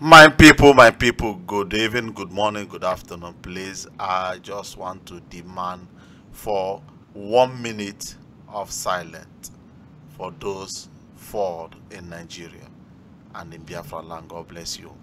My people, good evening, good morning, good afternoon. Please, I just want to demand for 1 minute of silence for those fall in Nigeria and in Biafra land. God bless you.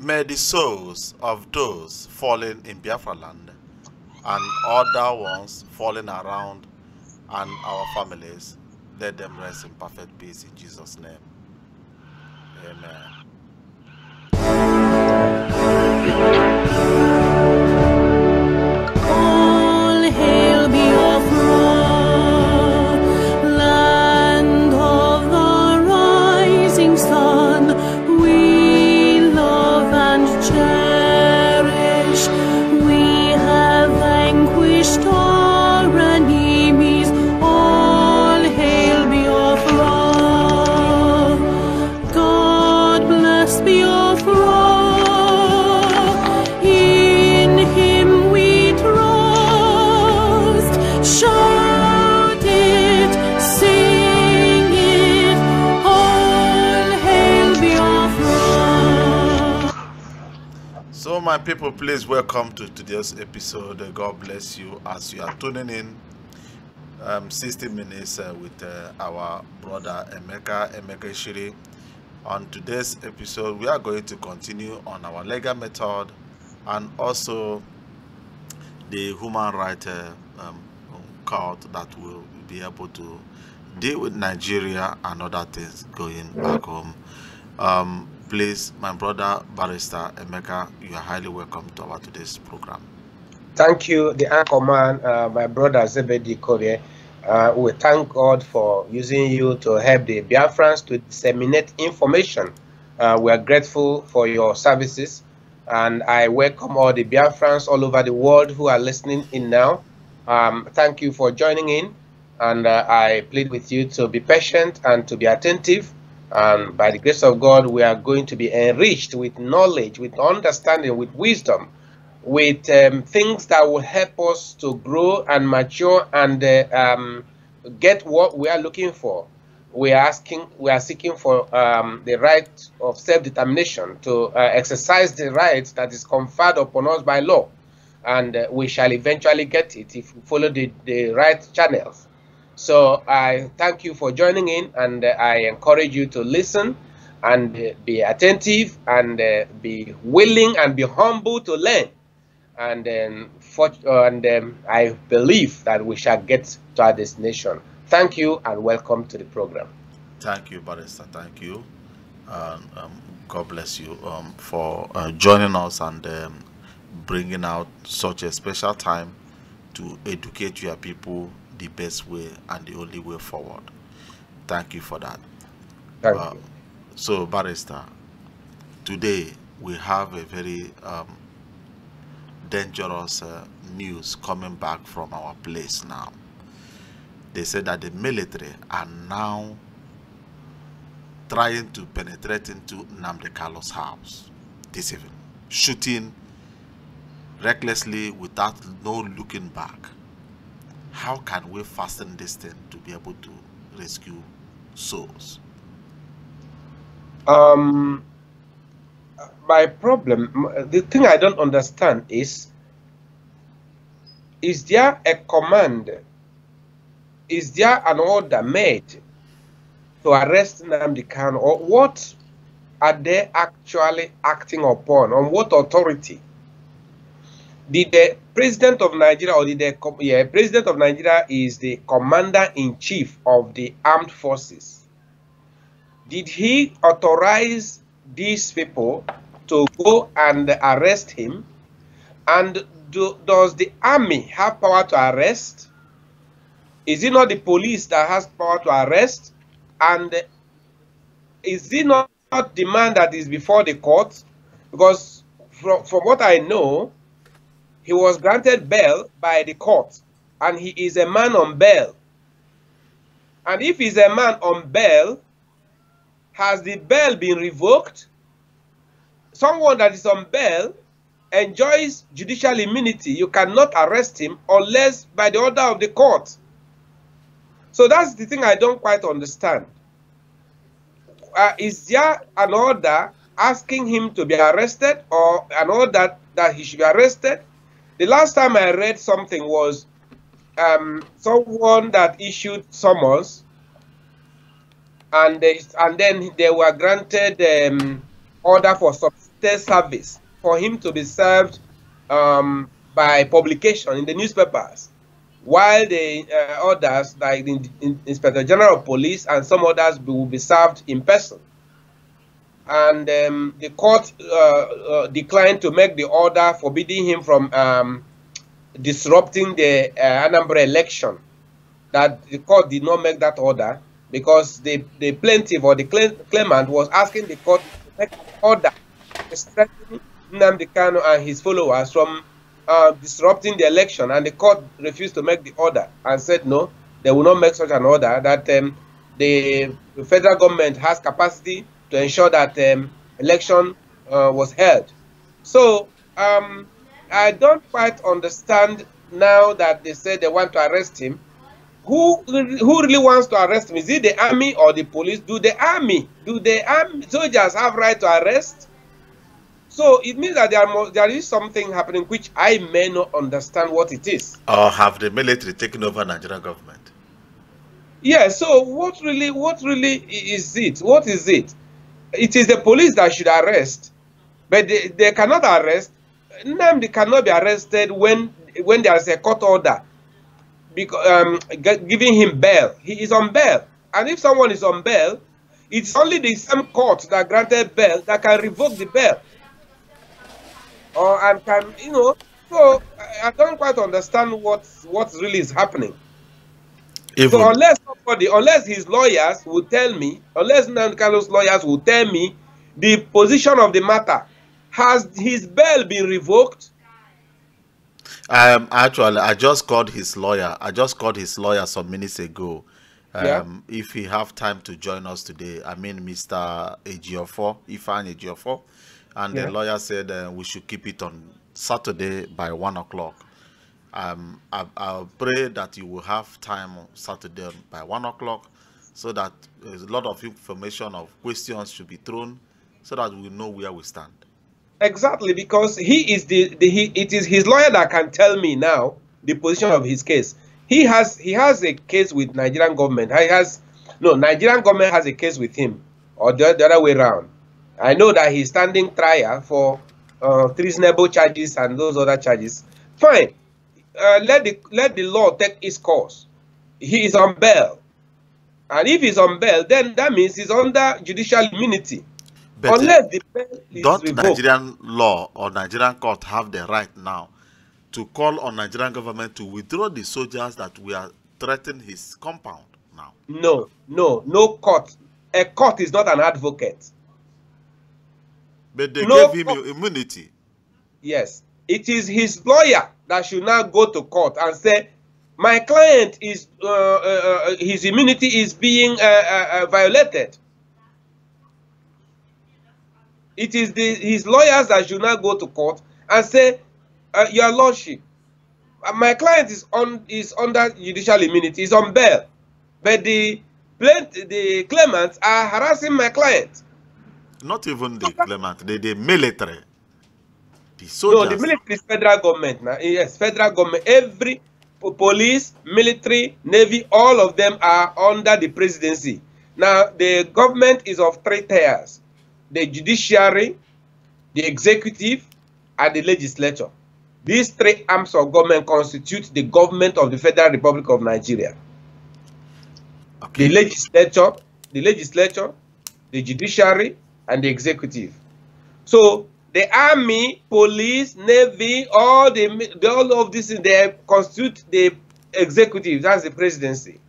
May the souls of those fallen in Biafra land and other ones falling around and our families, let them rest in perfect peace in Jesus' name. Amen. All hail Biafra, land of the rising sun. We love and cherish. We have vanquished our enemies. All hail Biafra. God bless Biafra. In Him we trust. Shout it, sing it. All hail Biafra. So my people, please welcome to today's episode. God bless you as you are tuning in. 60 minutes with our brother EMEKA EMEKESIRI. On today's episode, we are going to continue on our legal method and also the human rights court that will be able to deal with Nigeria and other things going back home. Please, my brother Barrister EMEKA, you are highly welcome to our today's program. Thank you, the anchorman, my brother Zebedi Kobe. We thank God for using you to help the Biafrans to disseminate information. We are grateful for your services, and I welcome all the Biafrans all over the world who are listening in now. Thank you for joining in, and I plead with you to be patient and to be attentive. And by the grace of God, we are going to be enriched with knowledge, with understanding, with wisdom, with things that will help us to grow and mature and get what we are looking for. We are seeking for the right of self-determination to exercise the rights that is conferred upon us by law, and we shall eventually get it if we follow the right channels. So I thank you for joining in, and I encourage you to listen and be attentive and be willing and be humble to learn. And then I believe that we shall get to our destination. Thank you and welcome to the program. Thank you, Barrister. Thank you. God bless you for joining us and bringing out such a special time to educate your people the best way and the only way forward. Thank you for that. Thank you. So, Barrister, today we have a very dangerous news coming back from our place now. They said that the military are now trying to penetrate into Nnamdi Kalu's house this evening, shooting recklessly without no looking back. How can we fasten this thing to be able to rescue souls? My problem, the thing I don't understand is there a command? Is there an order made to arrest Nnamdi Kanu, or what are they actually acting upon? On what authority? Did the president of Nigeria, or did the president of Nigeria is the commander-in-chief of the armed forces? Did he authorize these people to go and arrest him? And does the army have power to arrest? Is it not the police that has power to arrest? And is it not the man that is before the court? Because from what I know, he was granted bail by the court, and he is a man on bail. And if he's a man on bail, has the bail been revoked? Someone that is on bail enjoys judicial immunity. You cannot arrest him unless by the order of the court. So that's the thing I don't quite understand. Is there an order asking him to be arrested, or an order that he should be arrested? The last time I read something was someone that issued summons, and then they were granted order for substitute service for him to be served by publication in the newspapers, while the others, like the Inspector General of Police and some others, will be served in person. And the court declined to make the order forbidding him from disrupting the Anambra election. That the court did not make that order because the plaintiff or the claimant was asking the court to make an order restricting Nnamdi Kanu and his followers from disrupting the election, and the court refused to make the order and said no, they will not make such an order, that the federal government has capacity to ensure that election was held. So I don't quite understand now that they say they want to arrest him. Who really wants to arrest him? Is it the army or the police? Do the army soldiers have right to arrest? So it means that there is something happening which I may not understand what it is. Or have the military taken over Nigerian government? Yeah, so what really is it? What is it? It is the police that should arrest, but they cannot arrest. Nnamdi cannot be arrested when there is a court order because giving him bail. He is on bail, and if someone is on bail, it's only the same court that granted bail that can revoke the bail. And can, so I don't quite understand what really is happening. So unless his lawyers will tell me, unless Nnamdi Kanu's lawyers will tell me the position of the matter, has his bail been revoked? Actually, I just called his lawyer. Some minutes ago. If he have time to join us today, I mean, Mr. Ifeanyi Ejiofor. And the lawyer said we should keep it on Saturday by 1 o'clock. I'll pray that you will have time on Saturday by 1 o'clock, so that there's a lot of information of questions should be thrown, so that we know where we stand. Exactly, because it is his lawyer that can tell me now the position of his case. He has a case with Nigerian government. Nigerian government has a case with him, or the other way around. I know that he's standing trial for treasonable charges and those other charges. Fine. Let the law take its course. He is on bail. And if he's on bail, then that means he's under judicial immunity. But unless the bail is don't revoked. Nigerian law or Nigerian court have the right now to call on Nigerian government to withdraw the soldiers that we are threatening his compound now? No court. A court is not an advocate. But they gave him immunity. Yes. It is his lawyer that should now go to court and say, my client is, his immunity is being violated. It is his lawyers that should now go to court and say, your lordship, my client is under judicial immunity, is on bail, but the claimants are harassing my client. Not even the claimant, the military. The soldiers. No, the military is federal government now. Yes, federal government. Every police, military, navy, all of them are under the presidency. Now, the government is of 3 tiers: the judiciary, the executive, and the legislature. These 3 arms of government constitute the government of the Federal Republic of Nigeria. Okay. The legislature, the judiciary, and the executive. So the army, police, navy, all of this, they constitute the executive. That's the presidency.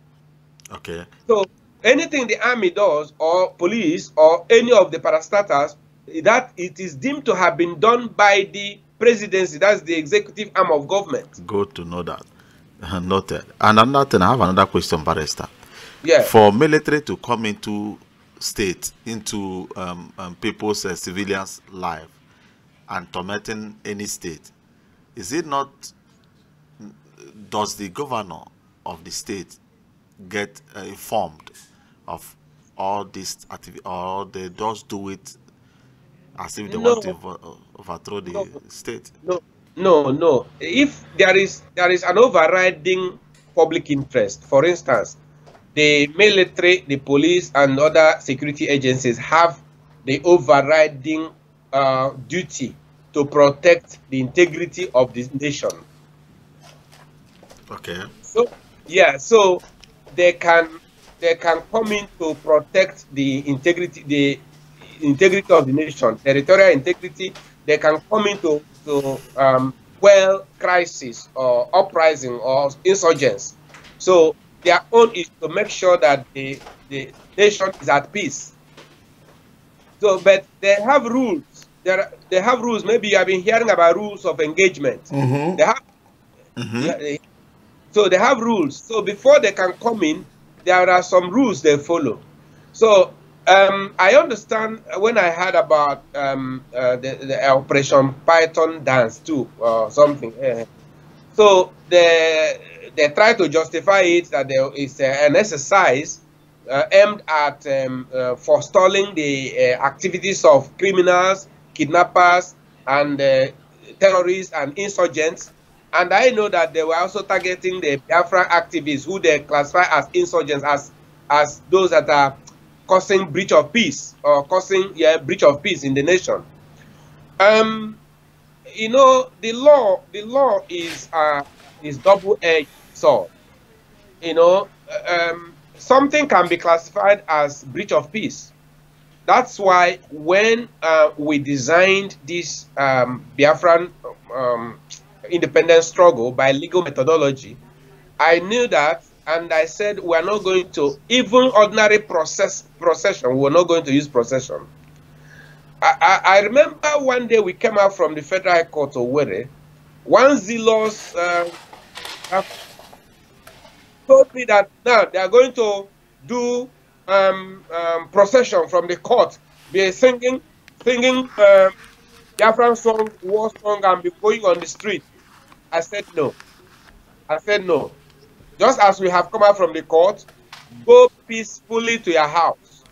Okay. So anything the army does, or police, or any of the parastatals, that it is deemed to have been done by the presidency. That's the executive arm of government. Good to know that. Noted. And another thing, I have another question, Barrister. Yeah. For military to come into state, into people's civilians' life, and tormenting any state, is it not? Does the governor of the state get informed of all this activity, or they just do it as if they want to overthrow the state? No. If there is an overriding public interest, for instance, the military, the police, and other security agencies have the overriding duty to protect the integrity of this nation. Okay. So yeah, so they can come in to protect the integrity of the nation, territorial integrity. They can come in to quell crisis or uprising or insurgents. So their own is to make sure that the nation is at peace. So, but they have rules. They have rules. Maybe you have been hearing about rules of engagement. Mm-hmm. They have. Mm-hmm. So they have rules. So before they can come in, there are some rules they follow. So I understand when I heard about the Operation Python dance too, or something. So they try to justify it that there is an exercise aimed at forestalling the activities of criminals, kidnappers, and terrorists and insurgents. And I know that they were also targeting the Biafra activists, who they classify as insurgents, as those that are causing breach of peace, or causing breach of peace in the nation. You know, the law is double-edged sword. You know, something can be classified as breach of peace. That's why when we designed this Biafran independence struggle by legal methodology, I knew that, and I said we're not going to, even ordinary procession, we're not going to use procession. I remember one day we came out from the Federal High Court of Owerri. One zealous told me that now they are going to do procession from the court, be singing Biafran song, war song, and be going on the street. I said no. I said no. Just as we have come out from the court, go peacefully to your house.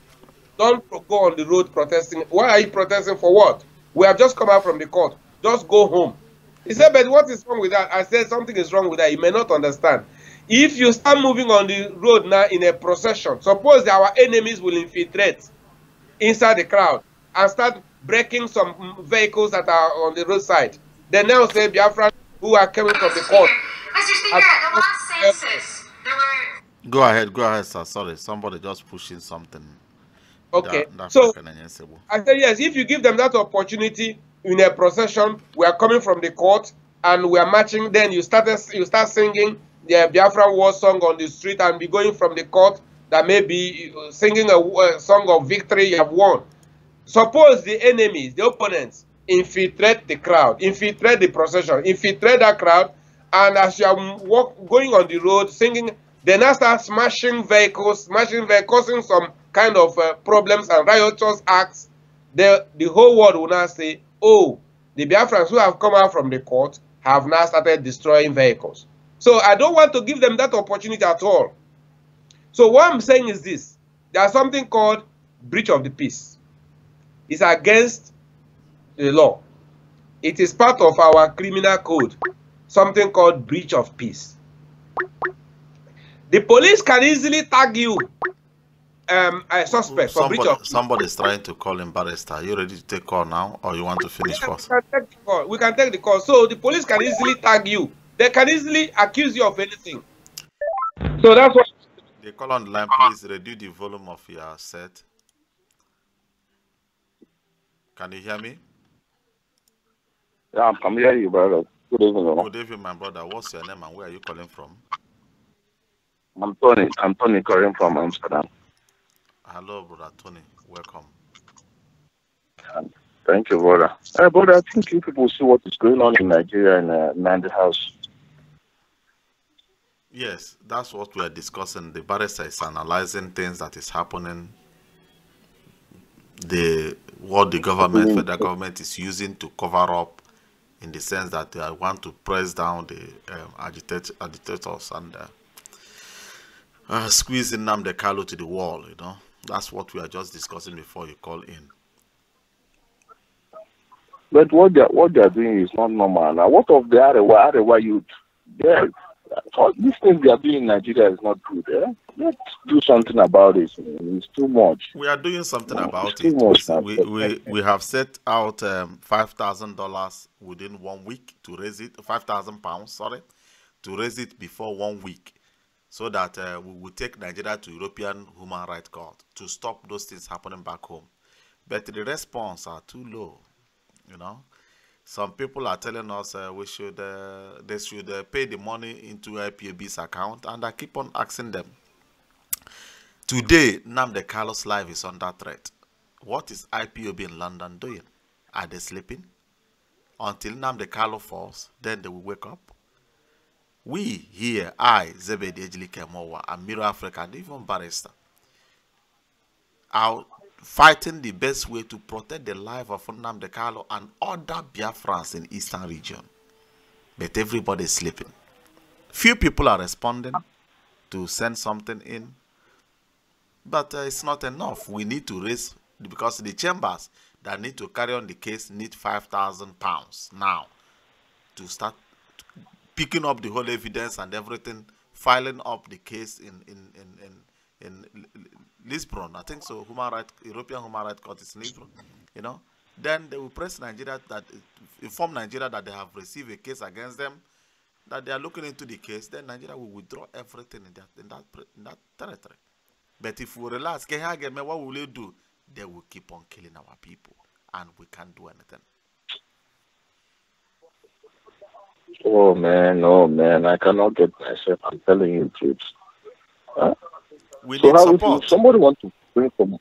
Don't go on the road protesting. Why are you protesting for what? We have just come out from the court. Just go home. He said, but what is wrong with that? I said, something is wrong with that. You may not understand. If you start moving on the road now in a procession, suppose our enemies will infiltrate inside the crowd and start breaking some vehicles that are on the roadside. They now say Biafra who are coming from the court. Mr. Speaker, at the last census, there were... Go ahead, sir. Sorry, somebody just pushing something. Okay, so I said yes, if you give them that opportunity in a procession, we are coming from the court and we are marching, then you start singing the Biafra war song on the street and be going from the court, that may be singing a song of victory, you have won. Suppose the enemies, the opponents, infiltrate the crowd, infiltrate the procession, infiltrate that crowd, and as you are going on the road singing, they now start smashing vehicles, causing some kind of problems and riotous acts. The whole world will now say, oh, the Biafrans who have come out from the court have now started destroying vehicles. So I don't want to give them that opportunity at all. So what I'm saying is this: there's something called breach of the peace. It's against the law. It is part of our criminal code, something called breach of peace. The police can easily tag you a suspect for breach of peace. Somebody's trying to call him, Barrister. Are you ready to take call now, or you want to finish first? We can take the call. So the police can easily tag you. They can easily accuse you of anything. So that's what... The call on the line, please reduce the volume of your set. Can you hear me? Yeah, I'm hearing you, brother. Good evening. Good evening, my brother. What's your name and where are you calling from? I'm Tony. I'm Tony calling from Amsterdam. Hello, brother Tony. Welcome. Thank you, brother. Brother, I think you people see what is going on in Nigeria in Nandi House. Yes, that's what we are discussing. The barrister is analyzing things that is happening. What the government, federal government, is using to cover up, in the sense that they want to press down the agitators and squeezing Nnamdi Kanu to the wall. You know, that's what we are just discussing before you call in. But what they are doing is not normal. Now, what of the Arewa youth? All these things they are doing in Nigeria is not good. Let's do something about it. It's too much. We are doing something about it. We have set out $5,000 within 1 week to raise it. £5,000, sorry, to raise it before 1 week, so that we will take Nigeria to European Human Rights Court to stop those things happening back home. But the response are too low. You know, some people are telling us they should pay the money into IPOB's account, and I keep on asking them. Today, Nnamdi Kanu's life is under threat. What is IPOB in London doing? Are they sleeping? Until Nnamdi Kanu falls, then they will wake up. We here, Zebedi Ejilike-Mowa, and Miro Africa, and even Barrister, are fighting the best way to protect the life of Nnamdi Kanu and other Biafrans in Eastern region. But everybody is sleeping. Few people are responding to send something in. But it's not enough. We need to raise, because the chambers that need to carry on the case need £5,000 now to start picking up the whole evidence and everything, filing up the case in Lisbon, I think so. European Human Rights Court is Lisbon. You know, then they will press Nigeria, that inform Nigeria that they have received a case against them, that they are looking into the case. Then Nigeria will withdraw everything in that territory. But if we relax, what will they do? They will keep on killing our people, and we can't do anything. Oh man, I cannot get myself. I'm telling you the truth. We need support. If somebody wants to bring from,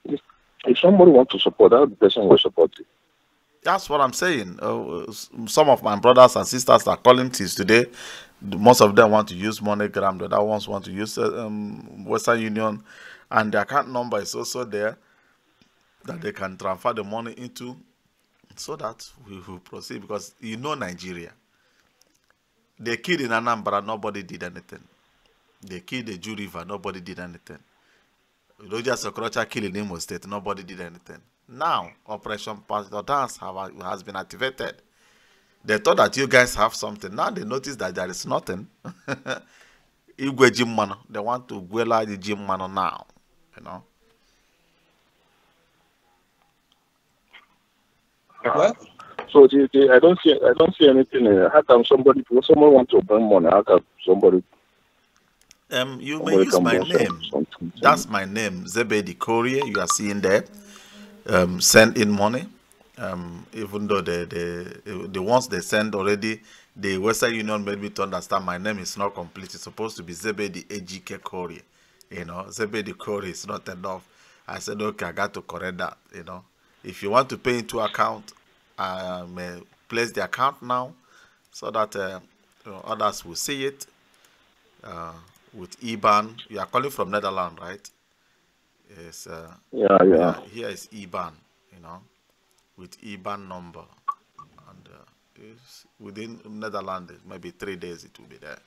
if somebody wants to support, how the person will support it. That's what I'm saying. Some of my brothers and sisters are calling this today. Most of them want to use MoneyGram. The other ones want to use Western Union, and the account number is also there that they can transfer the money into, so that we will proceed. Because you know Nigeria, they killed in Anambra, nobody did anything. They killed the Jew River, nobody did anything. Roger Sokrocha killed in Imo State, nobody did anything. Now, Operation Pastor Dance has been activated. They thought that you guys have something. Now they notice that there is nothing. They want to guela the Jim Mano now, you know. What? So I don't see anything. How come someone want to bring money? How come somebody? You may use my name. That's my name, Zebedi Courier. You are seeing there. Send in money. Even though the ones they send already, the Western Union made me to understand my name is not complete. It's supposed to be Zebedi EJK Courier. You know, Zebedi Courier is not enough. I said, okay, I got to correct that. You know, if you want to pay into account, I may place the account now, so that others will see it. With IBAN, you are calling from Netherlands, right? Yes. Yeah. Here is IBAN, you know, with IBAN number, and it's within Netherlands, maybe 3 days it will be there.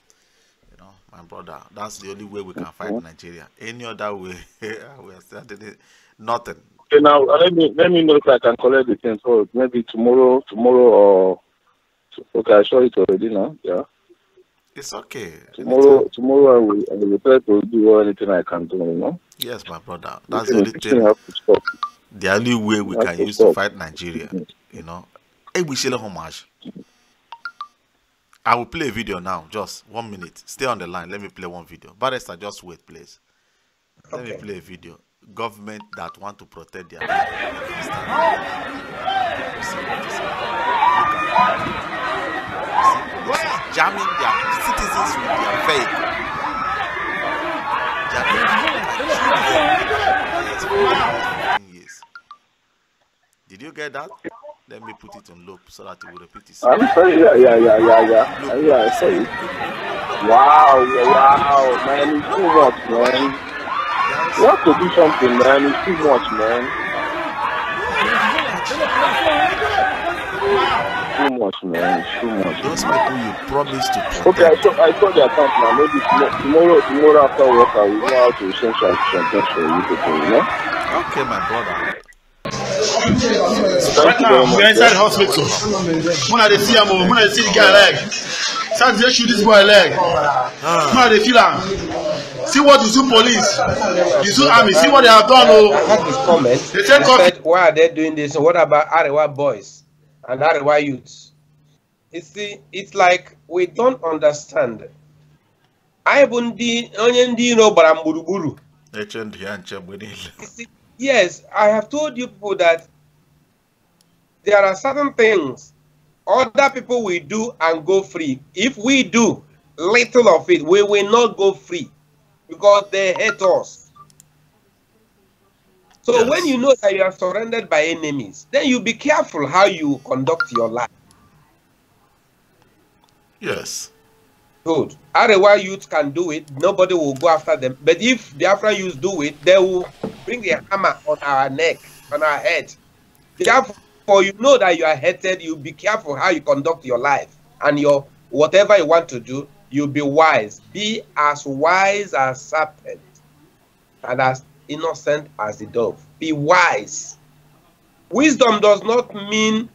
You know, my brother, that's the only way we can fight Nigeria. Any other way, we are starting nothing. Okay, now let me know if I can collect the thing. So maybe tomorrow, or okay, I saw it already now. Yeah. It's okay. Tomorrow I will try to do anything I can do, you know? Yes, my brother. That's the only thing. The only way we can use to fight Nigeria, you know. I will play a video now, just 1 minute. Stay on the line. Let me play one video. Barrister, just wait, please. Let me play a video. Government that want to protect their people. get that? Let me put it on loop so that it will repeat itself. I'm sorry, yeah. Yeah, I saw it. Wow, man, it's too much, man. You have to do something, man. It's too much, man. Too much, man. It's too much. Those people you promised to protect. Okay, I saw the account now. Maybe tomorrow after work, I will know how to send some things for you people, you know? Okay, my brother. Right now, we're inside the hospital. When I see him, when I see the guy leg, start to shoot this boy leg. When I feel him, see what you do police, you do army, see what they have done. I had this comment. They said, why are they doing this? And what about Arewa boys and Arewa youths? You see, it's like we don't understand. I wouldn't be but I'm buruburu. Yes, I have told you people that there are certain things other people will do and go free. If we do little of it, we will not go free because they hate us. So yes, when you know that you are surrounded by enemies, then you be careful how you conduct your life. Yes. Good. Arewa youth can do it. Nobody will go after them. But if Biafra youth do it, they will bring a hammer on our neck, on our head. Therefore, you know that you are hated. You be careful how you conduct your life. And your whatever you want to do, you be wise. Be as wise as serpent and as innocent as the dove. Be wise. Wisdom does not mean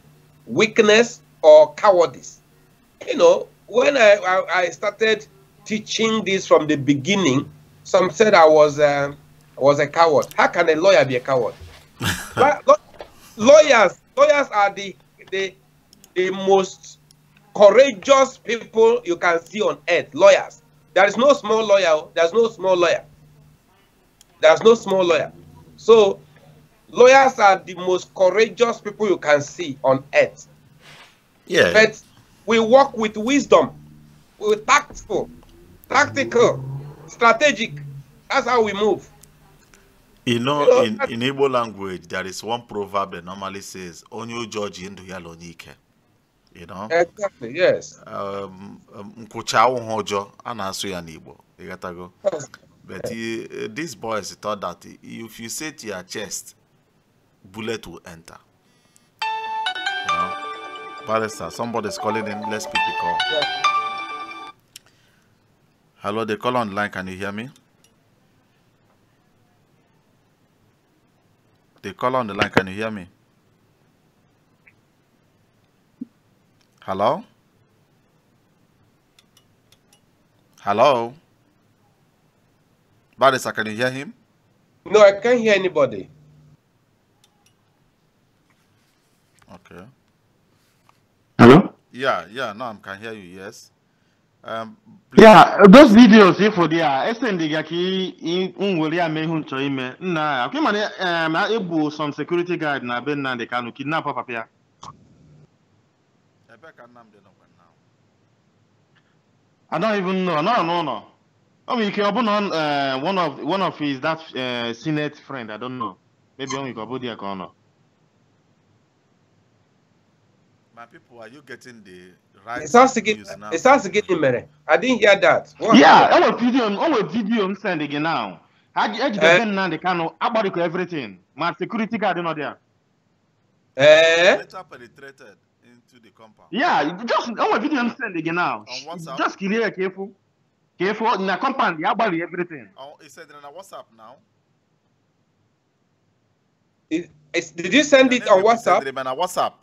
weakness or cowardice. You know, when I started teaching this from the beginning, some said I was a coward. How can a lawyer be a coward? Lawyers are the most courageous people you can see on earth. Lawyers. There is no small lawyer. There's no small lawyer. There's no small lawyer. So lawyers are the most courageous people you can see on earth. Yeah. But we work with wisdom. We're tactful, tactical, strategic. That's how we move. You know, in Igbo language, there is one proverb that normally says, "Onyo George into Yalonike." You know? Exactly, yes. Mkuchawo hojo, anasu ya Igbo. You got to go. But these boys thought that if you say to your chest, bullet will enter. You know? Barrister, somebody's calling in. Let's pick the call. Yeah. Hello, they call on the line. Can you hear me? They call on the line. Can you hear me? Hello? Hello? Barrister, can you hear him? No, I can't hear anybody. Okay. Hello? Yeah, no, I can hear you, yes. Yeah, those videos here for there, I send the Gaki Unwillia Mehun Choime. Nah, okay, man, I able some security guard na Ben na they can kidnap Papa Pia. I don't even know. No. I mean, you can open on one of his that Senate friend. I don't know. Maybe only go there corner. My people, are you getting the right It's us news now? It's us again, I didn't hear that. What? Yeah, our video I'm sending it now. How you Ben na they can about everything. My security guard not there. Later penetrated into the compound. Yeah, just our video I'm sending it now. On WhatsApp? Just clear careful in the compound. Yeah, about everything. Oh, he said on WhatsApp now. Did you send it on WhatsApp? On WhatsApp.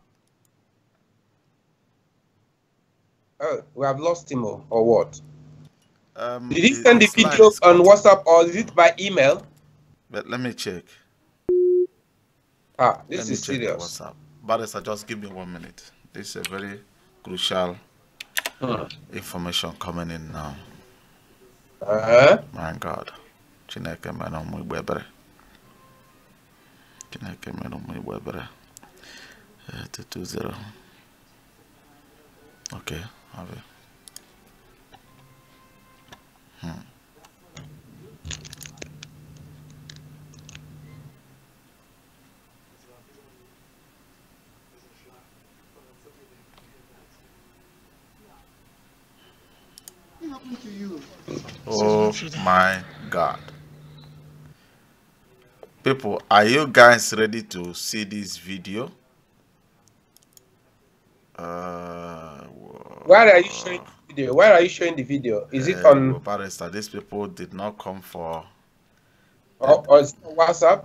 Oh, we have lost him or what? Did he His send the video on WhatsApp or is it by email? But let me check. This is serious. WhatsApp. Barrister, just give me 1 minute. This is a very crucial information coming in now. My God. Chineke meno mu igbebere. 220. Okay, have it. Oh my God. People, are you guys ready to see this video? Where are you showing the video? Where are you showing the video? Is it on Barrister, these people did not come for. or is it on WhatsApp?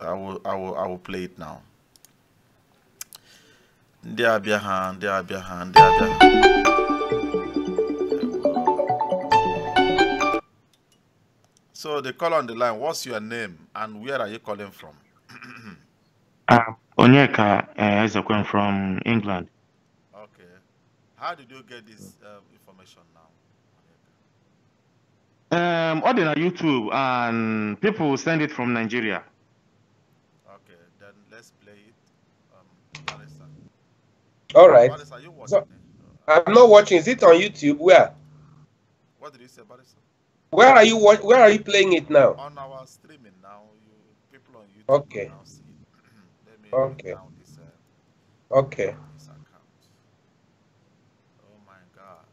I will play it now. Ndị abịa ha, ndị abịa ha, ndị abịa ha. So they call on the line. What's your name and where are you calling from? Onyeka Ezekwen from England. Okay. How did you get this information now? On YouTube and people send it from Nigeria. Okay, then let's play it. Barrister. All right. Barrister, are you watching So, it? I'm not watching. Is it on YouTube? Where? What did you say, Barrister? Where are you Where are you playing it now? On our streaming now, people on YouTube Okay. now see it. Let me Okay. down this, Okay. this account. Oh my God.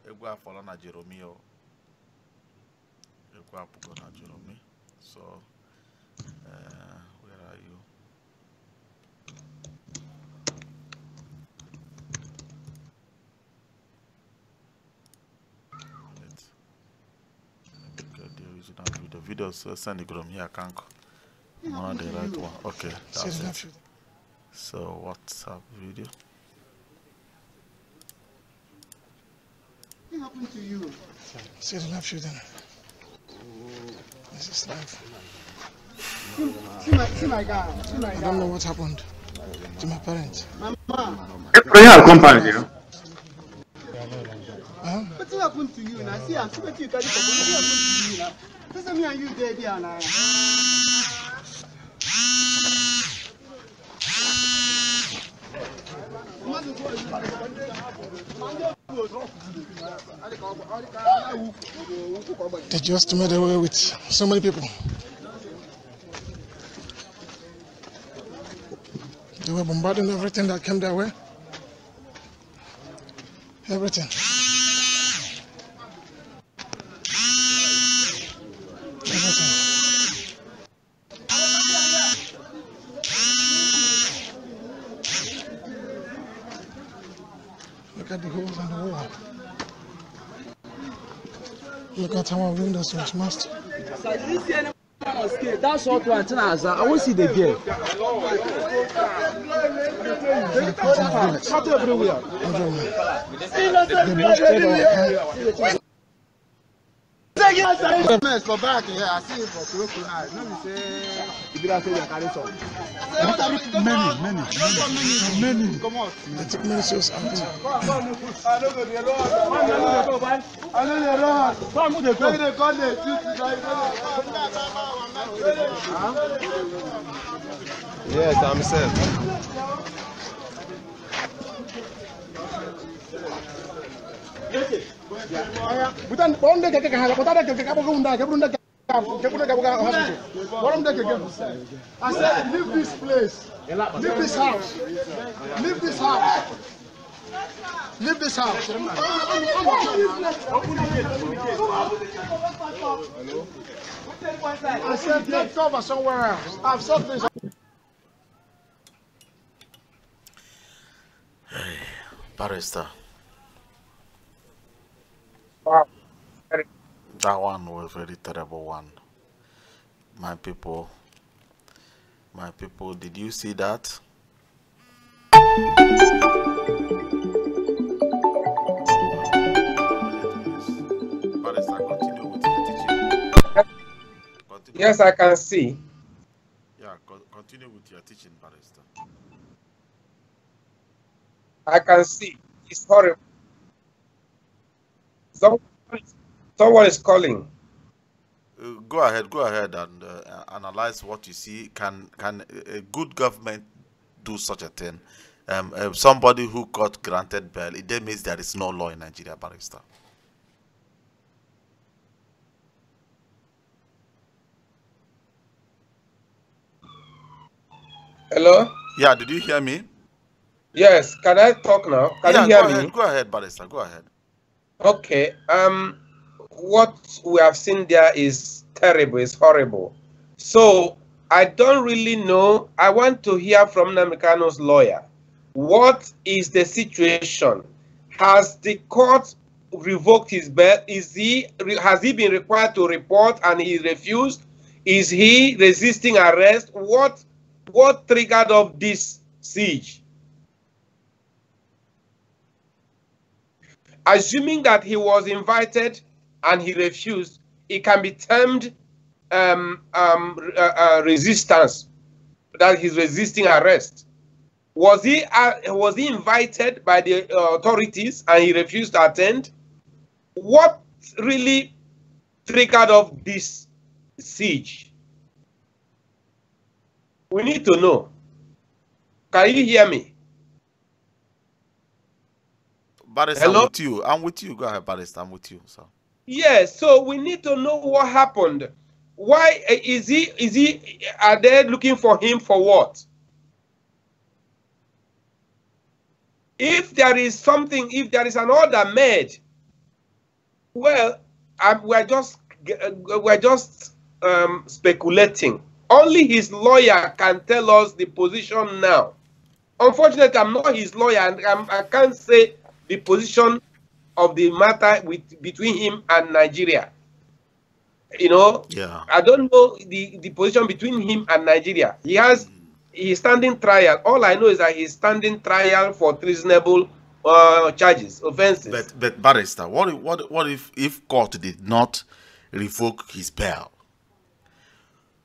Egwu afọrọ na Jerome o. Egwu apụgo na Jerome. So, where are you? The original video. Videos send it from here, can't one the right one. Okay, that's it. So WhatsApp video. What happened to you? See the live shooting. This is live. See my guy. I don't know what happened to my parents. You have company, you know? What happened to you? And I see what you carry for. What happened to you now? Doesn't mean you dead here now. They just made away with so many people. They were bombarding everything that came their way. Everything. Look at the holes in the wall. Look at how our windows were smashed. That's what I won't see the girl. Everywhere. They busted our Go back here. I see it for close eyes. Let me say, if you say you carry some. Many. Come on. They took many souls out. Yes, I'm set. I said, leave this place. Leave this house. Leave this house. Leave this house. I said, take cover somewhere else. I've sought this. Barrister. Wow. That one was a very terrible one. My people, did you see that? Barrister, continue with your teaching. Yes, I can see. Yeah, continue with your teaching, Barrister. I can see. It's horrible. Someone is calling. Go ahead and analyze what you see. Can a good government do such a thing? Somebody who got granted bail, it then means there is no law in Nigeria, Barrister. Hello? Yeah, did you hear me? Yes, can I talk now? Can you hear me? Go ahead, Barrister. Go ahead. Okay. What we have seen there is terrible. It's horrible. So I don't really know. I want to hear from Namikano's lawyer. What is the situation? Has the court revoked his bail? Has he been required to report and he refused? Is he resisting arrest? What triggered off this siege? Assuming that he was invited and he refused, it can be termed resistance, that he's resisting arrest. Was he invited by the authorities and he refused to attend? What really triggered off this siege? We need to know. Can you hear me? Barrister, I'm with you. I'm with you. Go ahead, Barrister. I'm with you. So. Yes. So we need to know what happened. Why is he? Are they looking for him for what? If there is something, if there is an order made, well, we're just speculating. Only his lawyer can tell us the position now. Unfortunately, I'm not his lawyer, and I can't say the position of the matter between him and Nigeria. You know, yeah. I don't know the position between him and Nigeria. He's standing trial. All I know is that he's standing trial for treasonable charges, offenses. But Barrister, what if court did not revoke his bail?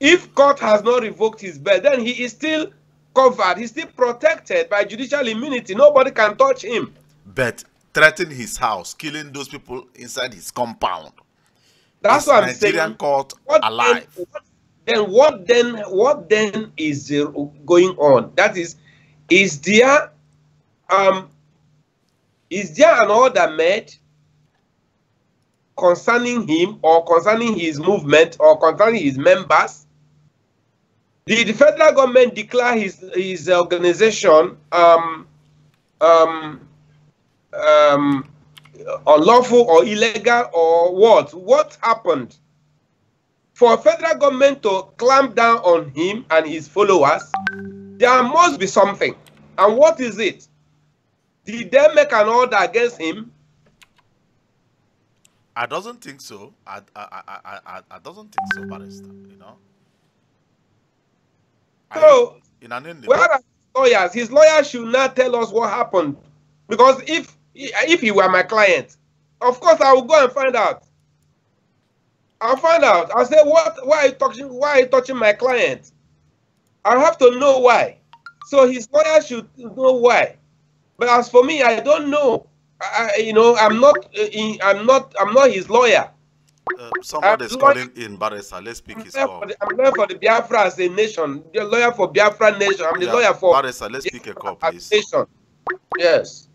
If court has not revoked his bail, then he is still covered. He's still protected by judicial immunity. Nobody can touch him. But threaten his house, killing those people inside his compound. That's what I'm saying. Nigerian court alive. What then is going on? That is there an order made concerning him or concerning his movement or concerning his members? Did the federal government declare his organization unlawful or illegal or what? What happened? For federal government to clamp down on him and his followers, there must be something. And what is it? Did they make an order against him? I don't think so. I don't think so, Barrister. You know. So, where are his lawyers? His lawyers should not tell us what happened, because if he were my client, of course I will go and find out. I'll find out. I'll say, what? Why are you touching my client? I have to know why. So his lawyer should know why. But as for me, I don't know. I'm not his lawyer. Somebody is calling in, Barrister. Let's pick his call. I'm lawyer for the Biafra as a nation. The lawyer for Biafra nation. I'm the lawyer for Barrister. Let's pick a call, please. Nation. Yes.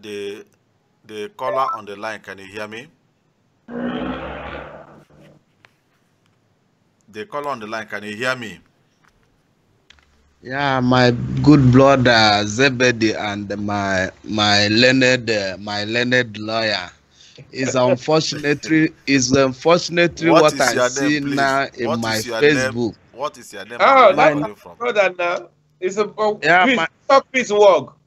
The caller on the line, can you hear me? The caller on the line, can you hear me? Yeah, my good brother Zebedi and my learned lawyer. It's unfortunately what I see now in my Facebook. What is your name? Oh, that's my brother now. It's a peace walk.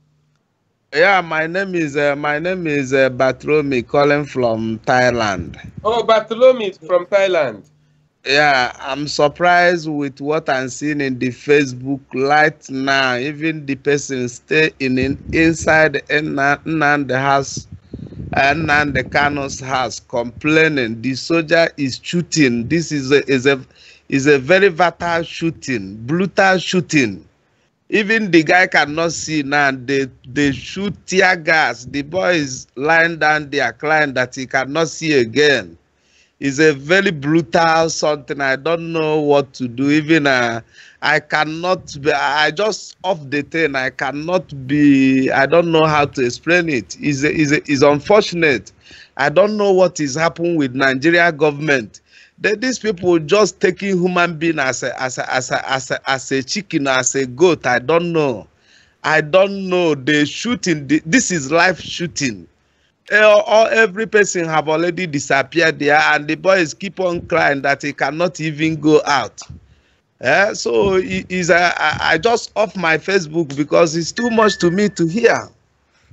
Yeah, my name is Bartholomew calling from Thailand. Oh, Bartholomew from Thailand. Yeah, I'm surprised with what I'm seeing in the Facebook right now. Even the person stay inside the house, the Kano's house, complaining. The soldier is shooting. This is a very vital shooting, brutal shooting. Even the guy cannot see now. They shoot tear gas. The boy is lying down there, crying that he cannot see again. It's a very brutal something. I don't know what to do. Even I cannot be, I just off the thing. I cannot be, I don't know how to explain it. It's unfortunate. I don't know what is happening with Nigeria government. These people just taking human being as a chicken, as a goat. I don't know. They shooting. This is live shooting. Every person have already disappeared there, and the boys keep on crying that he cannot even go out. So I just off my Facebook because it's too much to me to hear.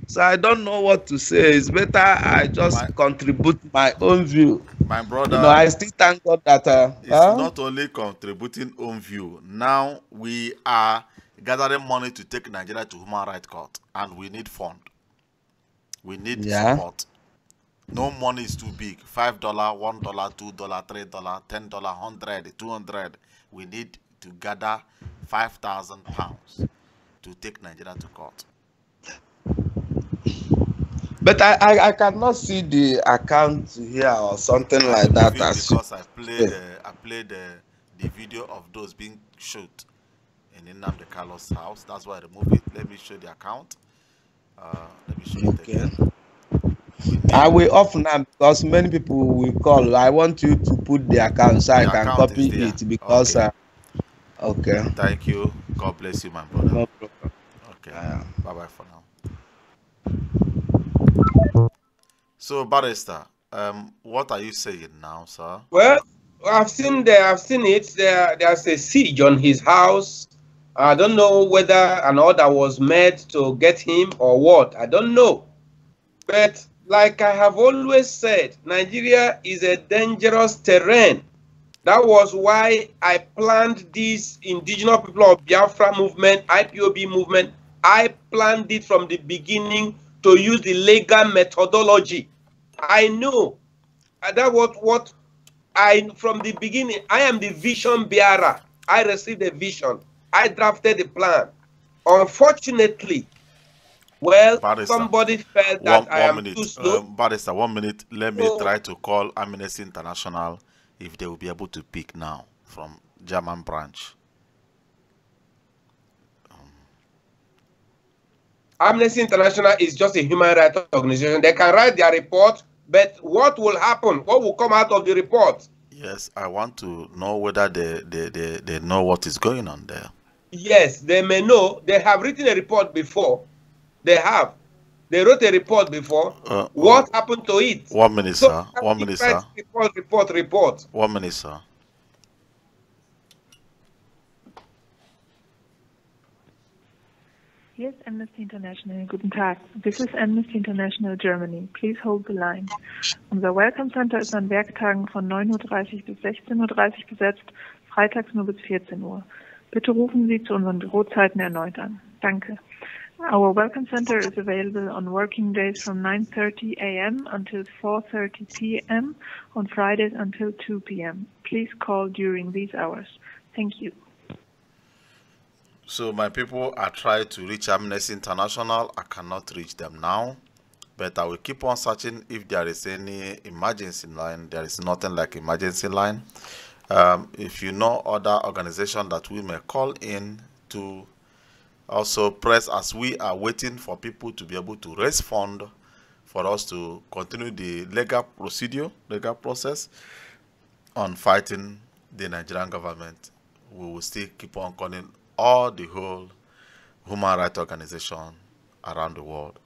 So I don't know what to say. It's better I just contribute my own view. My brother, I still thank God that it's not only contributing own view. Now we are gathering money to take Nigeria to human rights court, and we need fund. We need support. No money is too big. $5, $1, $2, $3, $10, $100, $200. We need to gather 5,000 pounds to take Nigeria to court. But I cannot see the account here or something like that. Because I played the video of those being shot in Nnamdi Carlos' house. That's why I removed it. Let me show the account. Let me show it again. I will off now because many people will call. I want you to put the account so I can copy it because okay. Thank you. God bless you, my brother. No problem. Okay. Bye bye for now. So, Barrister, what are you saying now, sir? Well, I've seen it. There's a siege on his house. I don't know whether an order was made to get him or what. I don't know. But like I have always said, Nigeria is a dangerous terrain. That was why I planned this indigenous people of Biafra movement, IPOB movement. I planned it from the beginning to use the legal methodology. I know that what I from the beginning. I am the vision bearer. I received a vision. I drafted the plan. Unfortunately, well, Barrister, somebody felt that I am too slow. Barrister, 1 minute. Let me try to call Amnesty International if they will be able to pick now from German branch. Amnesty International is just a human rights organization. They can write their report, but what will happen? What will come out of the report? Yes, I want to know whether they know what is going on there. Yes, they may know. They have written a report before. They have. They wrote a report before. What happened to it? 1 minute, sir. 1 minute, sir. Report. 1 minute, sir. Yes, Amnesty International. Guten Tag. This is Amnesty International Germany. Please hold the line. Unser Welcome Center ist an Werktagen von 9:30 bis 16:30 besetzt, freitags nur bis 14 Uhr. Bitte rufen Sie zu unseren Bürozeiten erneut an. Danke. Our Welcome Center is available on working days from 9:30 a.m. until 4:30 p.m. on Fridays until 2 p.m. Please call during these hours. Thank you. So my people, I tried to reach Amnesty International. I cannot reach them now, but I will keep on searching if there is any emergency line. There is nothing like emergency line. If you know other organizations that we may call in to also press as we are waiting for people to be able to raise fund for us to continue the legal process on fighting the Nigerian government. We will still keep on calling all the whole human rights organization around the world.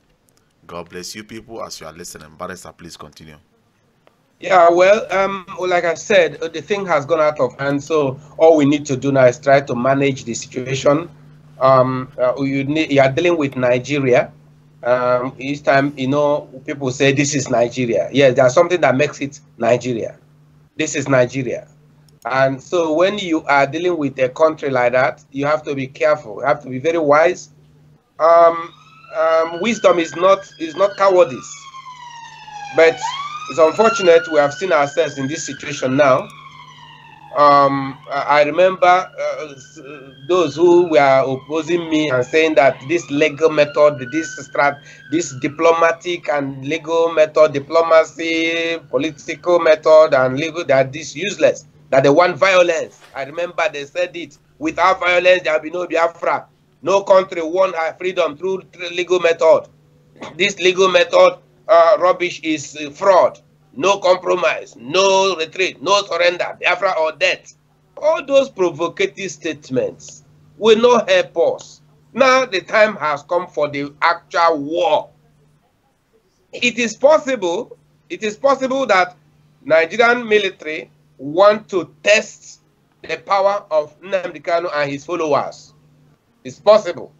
God bless you people as you are listening. Barrister, please continue. Yeah, well, like I said, the thing has gone out of hand. So all we need to do now is try to manage the situation. You are dealing with Nigeria. Each time, you know, people say this is Nigeria. Yes, there's something that makes it Nigeria. This is Nigeria. And so when you are dealing with a country like that, you have to be careful. You have to be very wise. Wisdom is not cowardice. But it's unfortunate we have seen ourselves in this situation now. I remember those who were opposing me and saying that this legal method, this diplomatic and legal method, diplomacy, political method, and legal, that this useless. That they want violence. I remember they said it. Without violence, there will be no Biafra. No country won her freedom through legal method. This legal method rubbish is fraud. no compromise, no retreat, no surrender, Biafra or death. All those provocative statements will not help us. Now the time has come for the actual war. It is possible that Nigerian military want to test the power of Nnamdi Kanu and his followers. It's possible.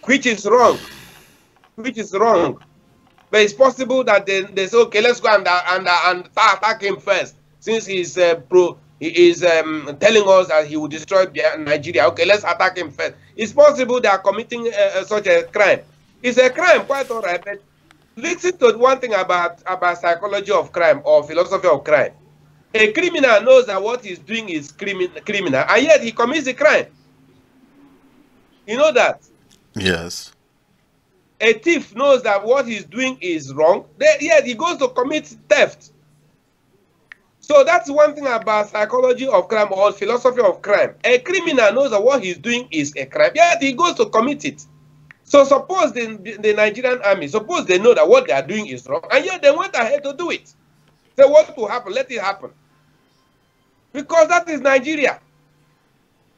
Which is wrong. Which is wrong. But it's possible that they say, okay, let's go and attack him first, since he's telling us that he will destroy Nigeria. Okay, let's attack him first. It's possible they are committing such a crime. It's a crime, quite all right. But listen to one thing about psychology of crime or philosophy of crime. A criminal knows that what he's doing is criminal, and yet he commits the crime. You know that? Yes. A thief knows that what he's doing is wrong, yet he goes to commit theft. So that's one thing about psychology of crime or philosophy of crime. A criminal knows that what he's doing is a crime, yet he goes to commit it. So suppose the Nigerian army, suppose they know that what they are doing is wrong, and yet they went ahead to do it. So what will happen? Let it happen. Because that is Nigeria.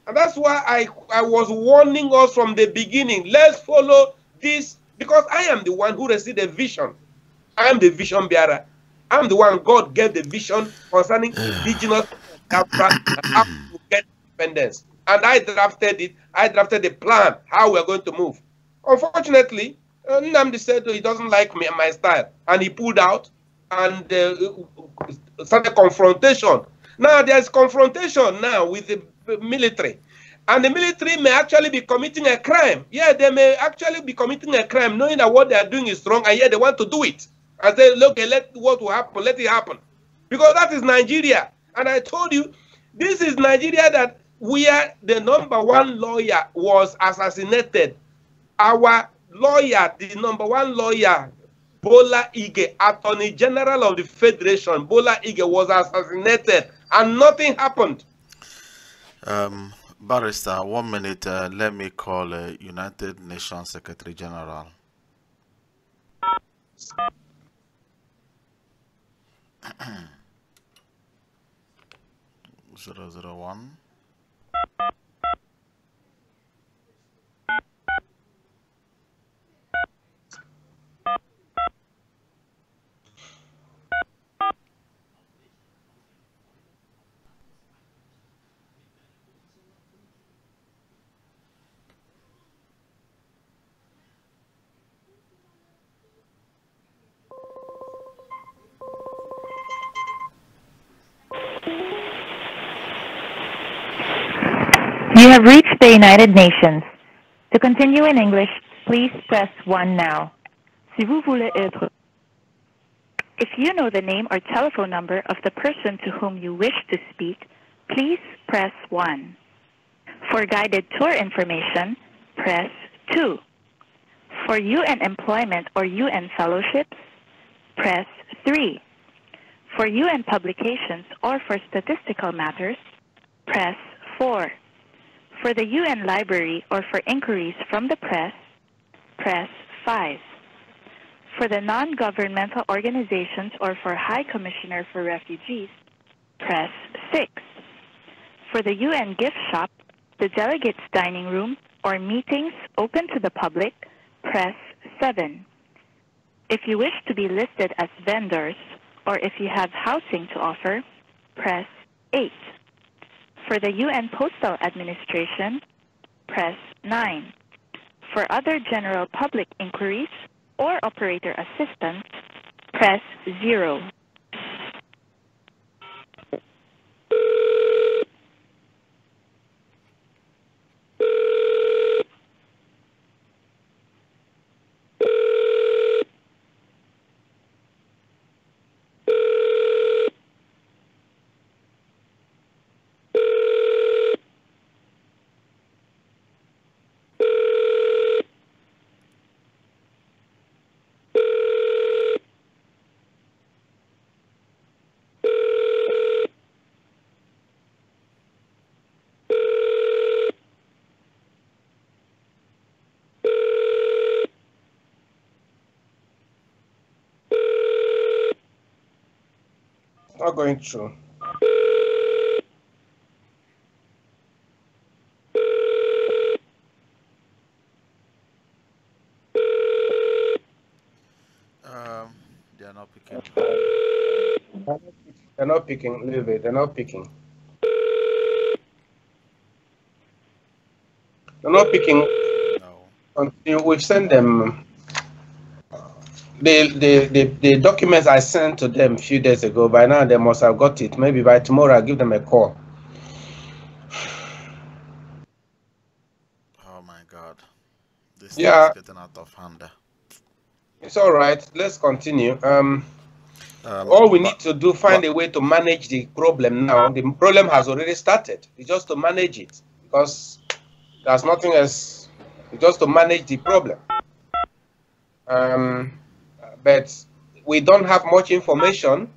And that's why I was warning us from the beginning. Let's follow this. Because I am the one who received the vision. I am the vision bearer. I'm the one God gave the vision concerning indigenous Biafra and how to get independence. And I drafted it. I drafted the plan, how we're going to move. Unfortunately, Nnamdi said he doesn't like me and my style. And he pulled out and started confrontation. Now there's confrontation now with the military. And the military may actually be committing a crime. Yeah, they may actually be committing a crime, knowing that what they are doing is wrong, and yet they want to do it. And say, look, let what will happen, let it happen. Because that is Nigeria. And I told you, this is Nigeria that where the #1 lawyer was assassinated. Our lawyer, the #1 lawyer, Bola Ige, Attorney General of the Federation, Bola Ige was assassinated, and nothing happened. Barrister, 1 minute. Let me call United Nations Secretary General. 001. You have reached the United Nations. To continue in English, please press 1 now. Si vous voulez être... If you know the name or telephone number of the person to whom you wish to speak, please press 1. For guided tour information, press 2. For UN employment or UN fellowships, press 3. For UN publications or for statistical matters, press 4. For the UN Library or for inquiries from the press, press 5. For the non-governmental organizations or for High Commissioner for Refugees, press 6. For the UN gift shop, the delegates' dining room, or meetings open to the public, press 7. If you wish to be listed as vendors, or if you have housing to offer, press 8. For the UN Postal Administration, press 9. For other general public inquiries or operator assistance, press 0. not going through. They are not picking. They're not picking. Leave it. They're not picking. They're not picking. No. Until we've sent them the documents I sent to them a few days ago. By now they must have got it. Maybe by tomorrow I'll give them a call. Oh my God. This Yeah. is getting out of hand. It's all right. Let's continue. All we need to do, find a way to manage the problem now. The problem has already started. It's just to manage it, because there's nothing else. It's just to manage the problem. But we don't have much information.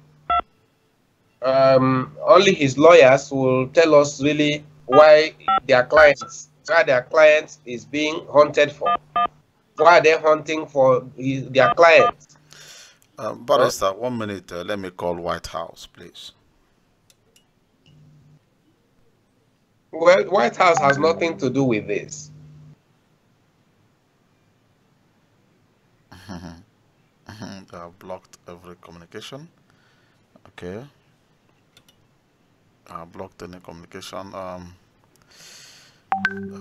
Only his lawyers will tell us really why their client is being hunted for. Why are they hunting for their clients? Barrister, 1 minute. Let me call White House, please. Well, White House has nothing to do with this. They have blocked every communication. Okay. Blocked any communication.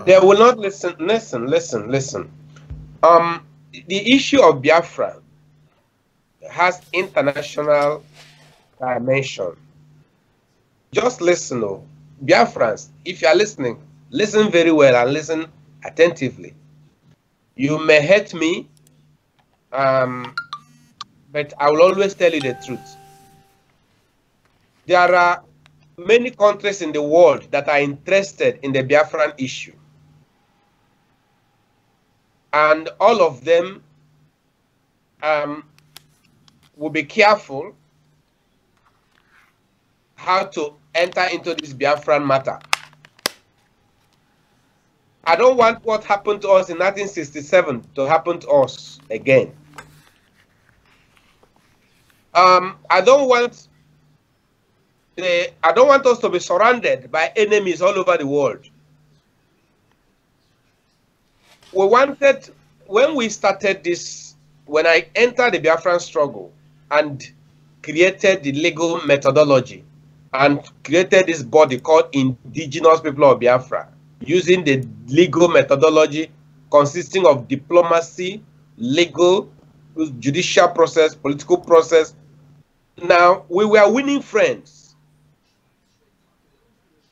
They will not listen. Listen. The issue of Biafra has international dimension. Just listen, oh. Biafrans, if you are listening, listen very well and listen attentively. You may hate me, but I will always tell you the truth. There are many countries in the world that are interested in the Biafran issue. And all of them will be careful how to enter into this Biafran matter. I don't want what happened to us in 1967 to happen to us again. I don't want us to be surrounded by enemies all over the world. We wanted, when we started this, when I entered the Biafran struggle and created the legal methodology and created this body called Indigenous People of Biafra, using the legal methodology consisting of diplomacy, legal, judicial process, political process. Now, we were winning friends.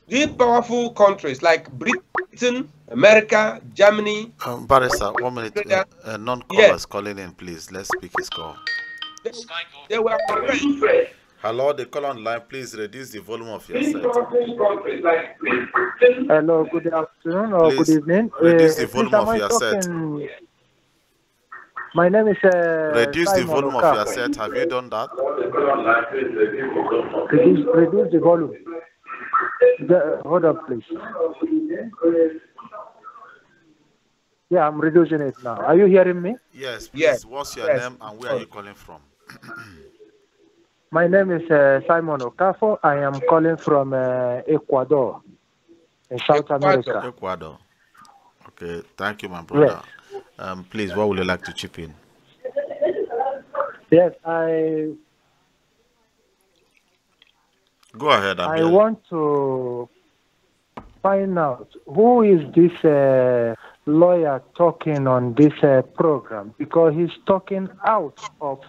These powerful countries like Britain, America, Germany. Barrister, 1 minute. Non-callers calling in, please. Let's speak his call. They were friends. Hello, the call online. Please reduce the volume of your set. Hello, good afternoon or Please good evening. reduce the volume of your set. My name is Reduce the Simon volume Oka. of your set. Have you done that? Reduce the volume. Hold up, please. Yeah, I'm reducing it now. Are you hearing me? Yes, please. Yes. What's your name and where are you calling from? My name is Simon Okafo. I am calling from Ecuador, in South America. Ecuador. Okay, thank you, my brother. Yes. Please, what would you like to chip in? Yes, Go ahead. I want to find out who is this lawyer talking on this program, because he's talking out of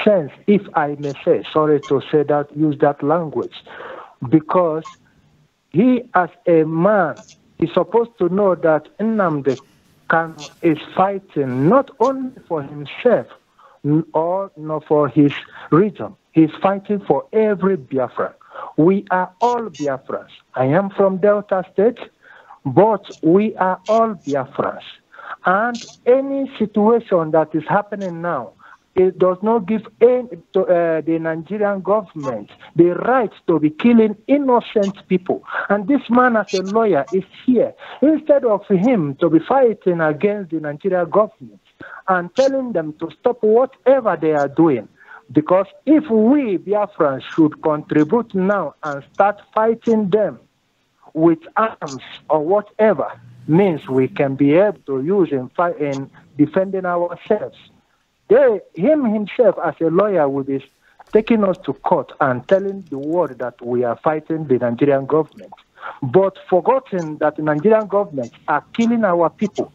sense, if I may say. Sorry to say that, use that language, because he, as a man, is supposed to know that Nnamdi Kanu is fighting not only for himself or not for his region. He's fighting for every Biafran. We are all Biafrans. I am from Delta State, but we are all Biafrans. And any situation that is happening now, it does not give the Nigerian government the right to be killing innocent people. And this man, as a lawyer, is here. Instead of him to be fighting against the Nigerian government and telling them to stop whatever they are doing, Because if we, Biafrans, should contribute now and start fighting them with arms or whatever means we can be able to use in defending ourselves, him himself as a lawyer will be taking us to court and telling the world that we are fighting the Nigerian government, but forgotten that the Nigerian government are killing our people,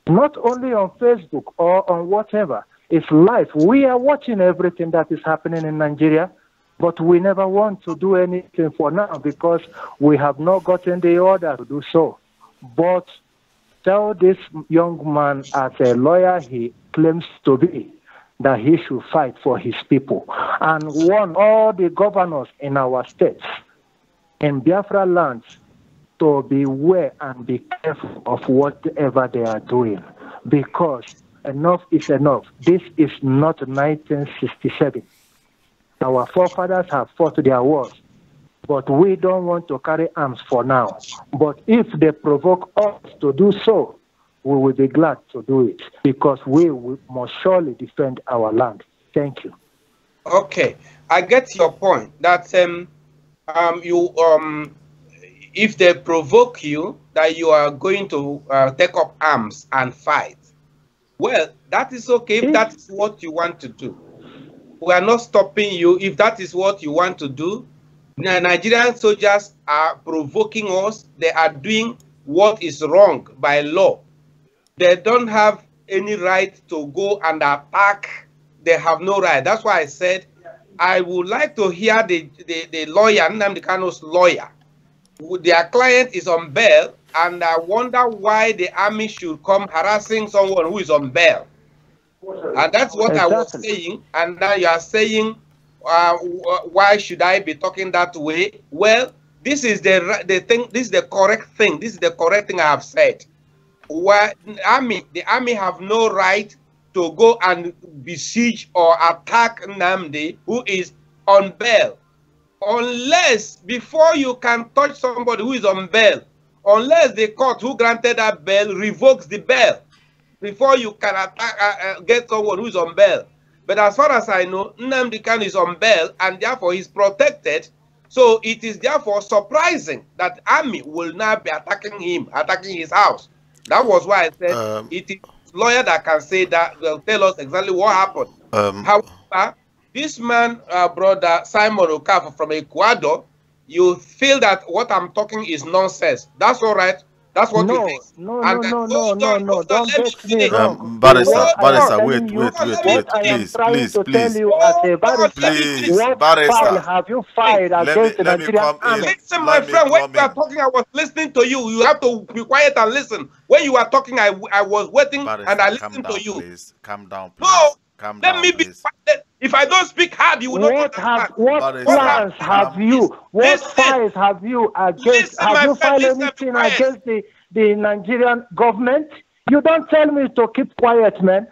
not only on Facebook or on whatever. It's live. We are watching everything that is happening in Nigeria, but we never want to do anything for now because we have not gotten the order to do so. But tell this young man, as a lawyer he claims to be, that he should fight for his people and warn all the governors in our states, in Biafra lands, to beware and be careful of whatever they are doing, because enough is enough. This is not 1967. Our forefathers have fought their wars, but we don't want to carry arms for now. But if they provoke us to do so, we will be glad to do it, because we must surely defend our land. Thank you. Okay, I get your point. That if they provoke you, that you are going to take up arms and fight. Well, that is okay if that is what you want to do. We are not stopping you if that is what you want to do. The Nigerian soldiers are provoking us. They are doing what is wrong by law. They don't have any right to go and attack. They have no right. That's why I said I would like to hear the lawyer, Nnamdi Kanu's lawyer. Their client is on bail, and I wonder why the army should come harassing someone who is on bail. And that's what I was saying. And now you are saying, why should I be talking that way? Well, this is the thing. This is the correct thing. This is the correct thing I have said. Why the army have no right to go and besiege or attack Nnamdi, who is on bail, unless before you can touch somebody who is on bail, unless the court who granted that bail revokes the bail, before you can attack, get someone who is on bail. But as far as I know, Nnamdi Kanu is on bail and therefore he's protected. So it is therefore surprising that army will now be attacking him, attacking his house. That was why I said it is lawyer that can say that, will tell us exactly what happened. However, this man, brother Simon Okafor from Ecuador, you feel that what I'm talking is nonsense. That's all right. That's what you think. No. Don't get me wrong. Barrister, wait, please. What file have you filed against the Nigerian army? Listen, my friend, when you are talking, I was listening to you. You have to be quiet and listen. When you are talking, I was waiting and I listened to you. Please. Calm down, please. No, let me be quiet. If I don't speak hard, you will not understand. What plans have you? What files have you against? Have you filed anything against the Nigerian government? You don't tell me to keep quiet, man.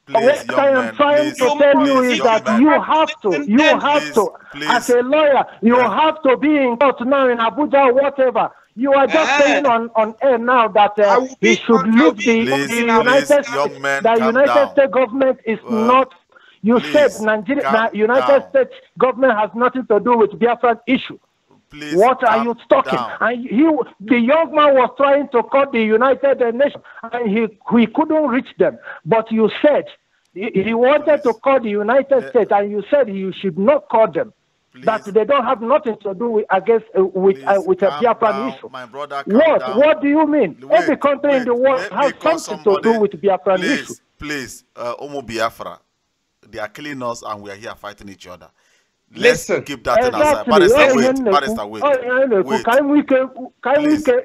What I am trying to tell you is that you have to, as a lawyer, you have to be in court now in Abuja or whatever. You are just saying on air now that he should leave the United States government is not. You said United States government has nothing to do with Biafra issue. What are you talking? And the young man was trying to call the United Nations, and he couldn't reach them. But you said he wanted to call the United States, and you said you should not call them. That they don't have nothing to do with a Biafran issue. What do you mean? Every country in the world has something to do with Biafran issue. Please, Omo Biafra, they are killing us and we are here fighting each other. Listen, keep that thing aside. Barrister, wait.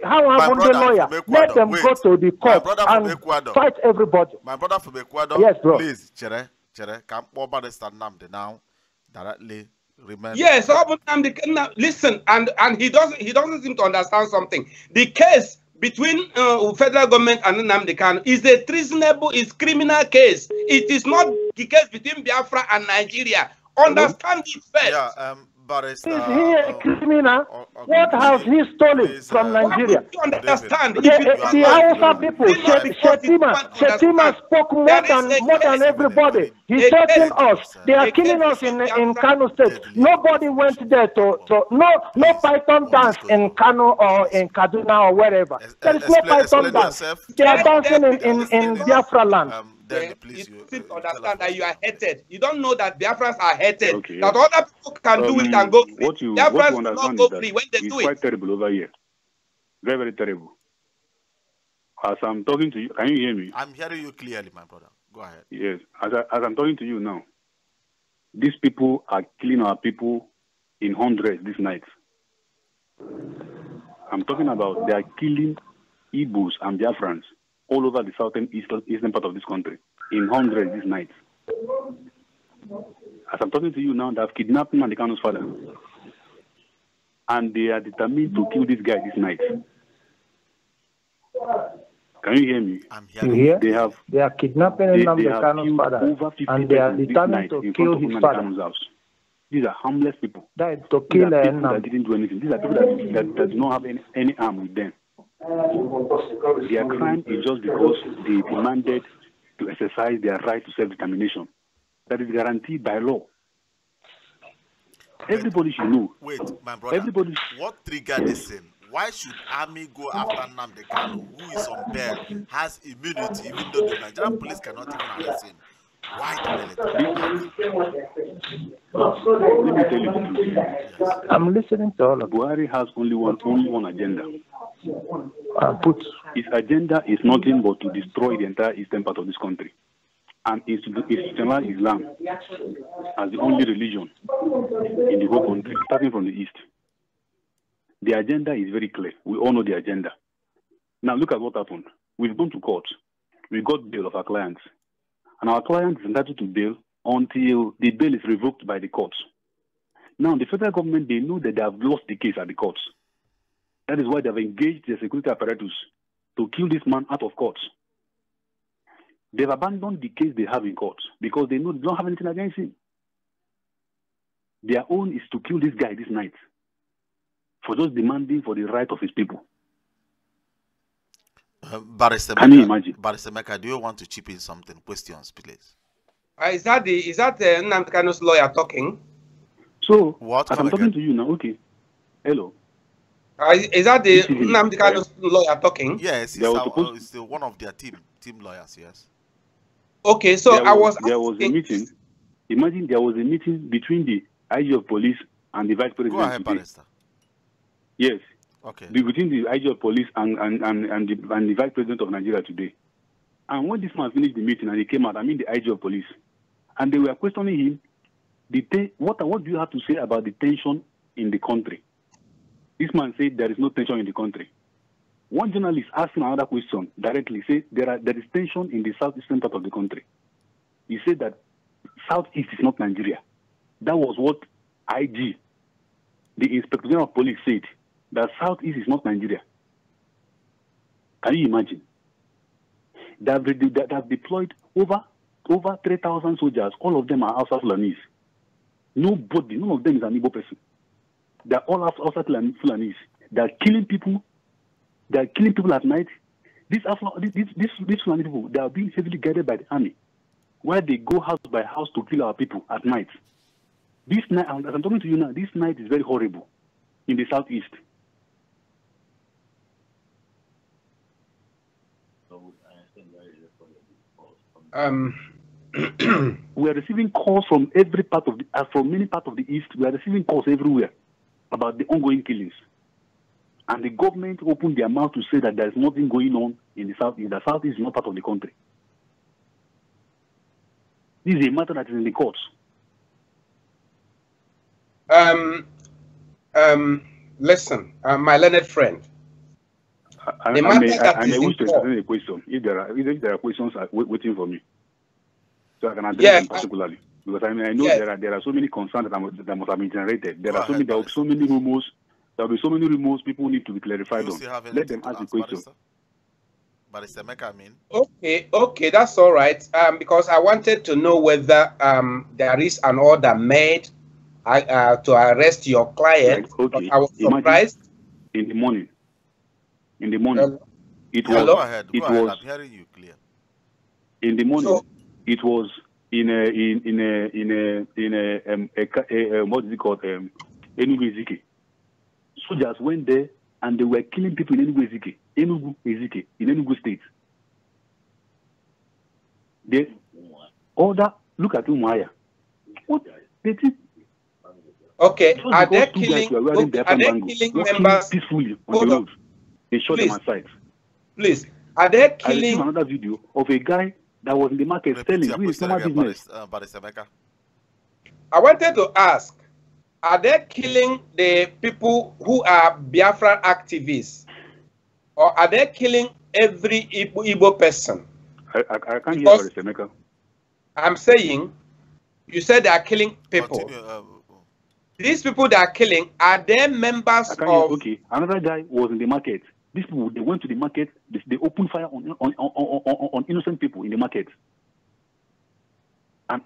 How happened the lawyer? Let them go to the court and fight everybody. My brother from Ecuador, yes, bro. Please, Chere, come over Barrister Nnamdi now, directly. Remember. Yes, listen, and he doesn't seem to understand something. The case between federal government and Nnamdi Kanu is a treasonable, is criminal case. It is not the case between Biafra and Nigeria. Understand it first. Yeah, Barrister, Is he a criminal? What has he stolen from Nigeria? You understand? The Hausa people, Shetima spoke more than everybody. He threatened us. They are killing us in Kano State. Nobody went there no Python dance in Kano or in Kaduna or wherever. There is no Python dance. They are dancing in Biafra land. Please, you seem to understand that you are hated. You don't know that Biafrans are hated. Okay, that other people can do it and go free. Biafrans will not go free when they do it. It's quite terrible over here. Very, very terrible. As I'm talking to you, can you hear me? I'm hearing you clearly, my brother. Go ahead. Yes. As I'm talking to you now, these people are killing our people in hundreds this night. I'm talking about they are killing Igbos and Biafrans all over the southern eastern part of this country in hundreds this night. As I'm talking to you now, they have kidnapped Mandekano's father. And they are determined to kill this guy this night. Can you hear me? I'm hearing. They are kidnapping Mandekano's father. And they are determined to kill his father. House. These are harmless people. That to kill These are people that didn't do anything. These are people that do not have any harm with them. Their crime is just because they demanded to exercise their right to self-determination. That is guaranteed by law. Everybody should know. Wait, my brother. What triggered this thing? Why should army go after Nnamdi Kanu, who is on bail, has immunity, even though the Nigerian police cannot even arrest him? Why the military? Let me tell you the truth. Yes. I'm listening to all of Buhari has only one agenda. His agenda is nothing but to destroy the entire eastern part of this country and institutionalize Islam as the only religion in the whole country, starting from the east. The agenda is very clear. We all know the agenda. Now look at what happened. We've gone to court. We got bail of our clients. And our client is entitled to bail until the bail is revoked by the courts. Now, the federal government, they know that they have lost the case at the courts. That is why they have engaged the security apparatus to kill this man out of courts. They've abandoned the case they have in courts because they know they don't have anything against him. Their own is to kill this guy this night for just demanding for the right of his people. Barrister Can you imagine? Barrister Emeka, do you want to chip in something? Questions, please. Is that Nnamdi Kanu's lawyer talking? So, what? As I'm talking to you now, okay. Hello. Is that the Nnamdi Kanu's lawyer talking? Yes, it's one of their team lawyers, yes. Okay, so there was a meeting. Imagine there was a meeting between the IG of police and the vice president. Go ahead, Barrister. Yes. Okay. Between the IG of police and the vice president of Nigeria today. And when this man finished the meeting and he came out, I mean the IG of police, and they were questioning him, what do you have to say about the tension in the country? This man said there is no tension in the country. One journalist asked him another question directly, said there is tension in the southeastern part of the country. He said that southeast is not Nigeria. That was what IG, the Inspector General of Police, said. That southeast is not Nigeria. Can you imagine? They have deployed over 3,000 soldiers. All of them are Hausa Fulanis. None of them is an Igbo person. They are all Hausa Fulanis. They are killing people. They are killing people at night. These Fulani people, they are being heavily guided by the army, where they go house by house to kill our people at night. This night, as I'm talking to you now, this night is very horrible in the southeast. We are receiving calls from every part of from many parts of the east. We are receiving calls everywhere about the ongoing killings, and the government opened their mouth to say that there is nothing going on in the southeast. The southeast is not part of the country. This is a matter that is in the courts. Listen, my learned friend. I wish to answer a question. If there are questions waiting for me, so I can address them particularly, because I know there are so many concerns that must have been generated. There will be so many rumors. There will be so many rumors. People need to be clarified on. Let them ask the question. Barrister Emeka, I mean. Okay, that's all right. Because I wanted to know whether there is an order made to arrest your client. Like, okay, I was surprised. In the morning. It was. Go ahead. It Go ahead. was. I'm hearing you clear. In the morning, it was in a what is it called? Enugu Ezike. Soldiers went there and they were killing people in Enugu Ezike, in Enugu State. They order. Look at Umuahia. What they did. Okay, Just are they because two killing? guys were wearing Okay, their are they bangles, killing walking members? peacefully on Hold the on. road? They shot them aside. Please, are they I killing? received another video of a guy that was in the market selling doing his normal business. I wanted to ask, are they killing the people who are Biafra activists? Or are they killing every Igbo person? I can't hear Barrister Emeka. I'm saying, you said they are killing people. These people that are killing, are they members of... Okay, another guy was in the market. These people, they went to the market, they opened fire on innocent people in the market. And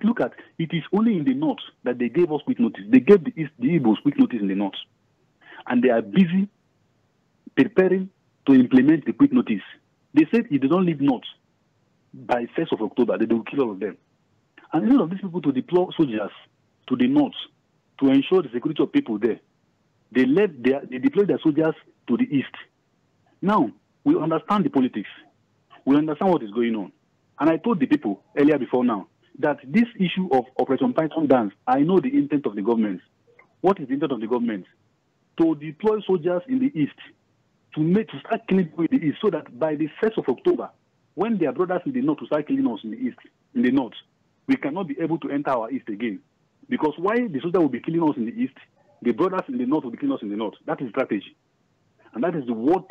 look at, it is only in the north that they gave us quick notice. They gave the Igbos quick notice in the north. And they are busy preparing to implement the quick notice. They said if they don't leave north by 1st of October, they will kill all of them. And instead of these people to deploy soldiers to the north to ensure the security of people there, they deployed their soldiers to the east. Now, we understand the politics. We understand what is going on. And I told the people earlier before now that this issue of Operation Python Dance, I know the intent of the government. What is the intent of the government? To deploy soldiers in the east, to start killing people in the east, so that by the 1st of October, when their brothers in the north will start killing us in the east, in the north, we cannot be able to enter our east again. Because while the soldiers will be killing us in the east, the brothers in the north will be killing us in the north. That is strategy. And that is what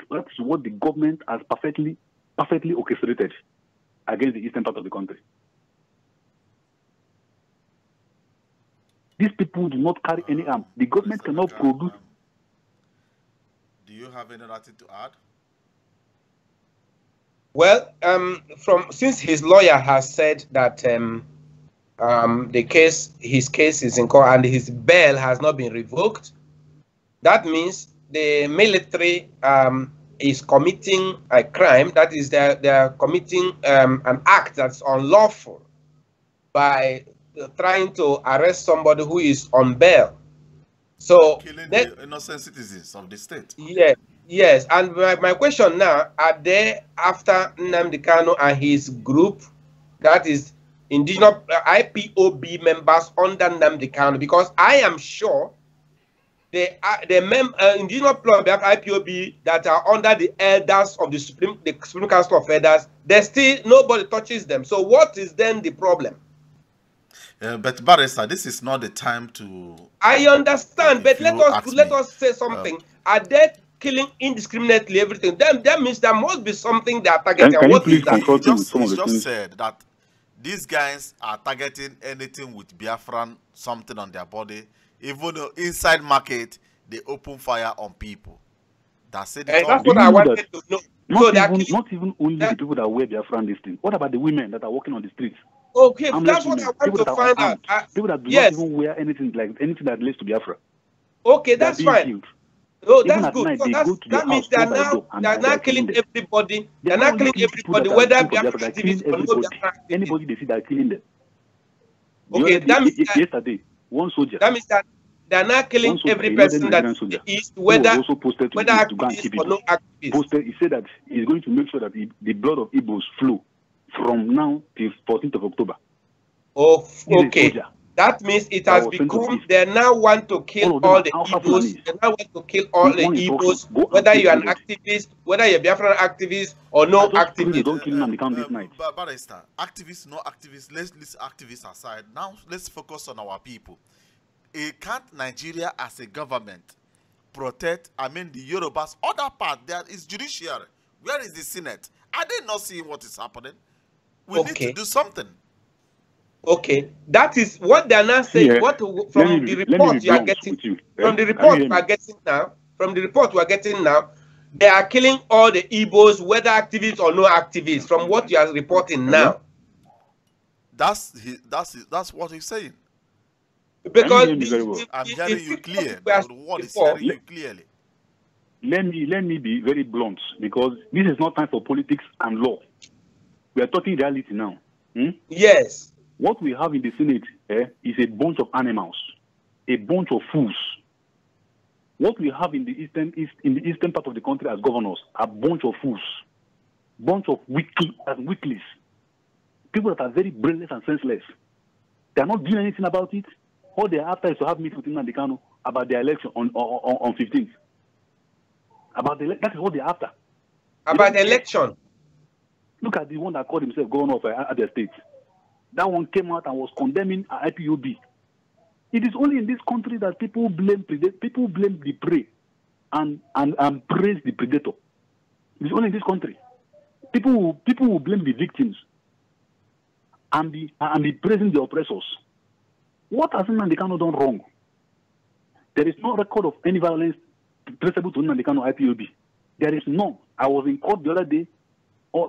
the government has perfectly orchestrated against the eastern part of the country. These people do not carry any arm. The government cannot produce. Do you have anything to add? Well, since his lawyer has said that his case is in court and his bail has not been revoked, that means the military is committing a crime. That is, they're committing an act that's unlawful by trying to arrest somebody who is on bail. So killing the innocent citizens of the state. Yeah, yes. And my question now: are they after Nnamdi Kanu and his group, that is indigenous IPOB members under Nnamdi Kanu? Because I am sure the indigenous IPOB that are under the elders of the Supreme Council of Elders, nobody touches them. So what is then the problem? But Barrister, this is not the time to. I understand, but let us say something. Are they killing indiscriminately everything? That means there must be something they are targeting. Can what you please is that? He just said that these guys are targeting anything with Biafran, something on their body. Even though inside market, they open fire on people. That's it. That's what I wanted to know. Not even only the people that wear Biafran this thing. What about the women that are walking on the streets? Okay, that's what I want to find out. People that do not even wear anything that relates to Biafra. Okay, that's fine. Oh, that's good. Night, so that means they're not killing everybody. They're not killing everybody, whether Biafra activists or no Biafra activists. Anybody they see, they're killing them. Okay, that means yesterday, one soldier. That means that they're not killing every person that is whether activists or no activists. He said that he's going to make sure that the blood of Igbos flow from now till 14th of October. Oh, okay. That means it has become, they now want to kill all the Igbos. They now want to kill all the Igbos, whether you're an activist, whether you're a Biafran activist or no activist. Don't kill them this night. Barrister, activists, no activists, let's leave activists aside. Now let's focus on our people. Can't Nigeria as a government protect, the Yorubas? Other part, there is judiciary. Where is the Senate? Are they not seeing what is happening? We need to do something. Okay, that is what they are now saying. Yeah. From the report you are getting, from the report we are getting now, they are killing all the Igbos, whether activists or no activists. From what you are reporting now, that's what he's saying. Because I'm hearing you clear. The word is hearing you clearly. Let me be very blunt, because this is not time for politics and law. We are talking reality now. Yes. What we have in the Senate is a bunch of animals, a bunch of fools. What we have in the eastern part of the country as governors are a bunch of fools, bunch of weaklings, people that are very brainless and senseless. They are not doing anything about it. All they are after is to have meetings with Nnamdi Kanu about the election on 15th. That is what they are after. About the election. Look at the one that called himself governor of Abia State. That one came out and was condemning IPOB. It is only in this country that people blame the prey and praise the predator. It is only in this country. People will blame the victims and be praising the oppressors. What has Nnamdi Kanu done wrong? There is no record of any violence traceable to Nnamdi Kanu IPOB. There is none. I was in court the other day.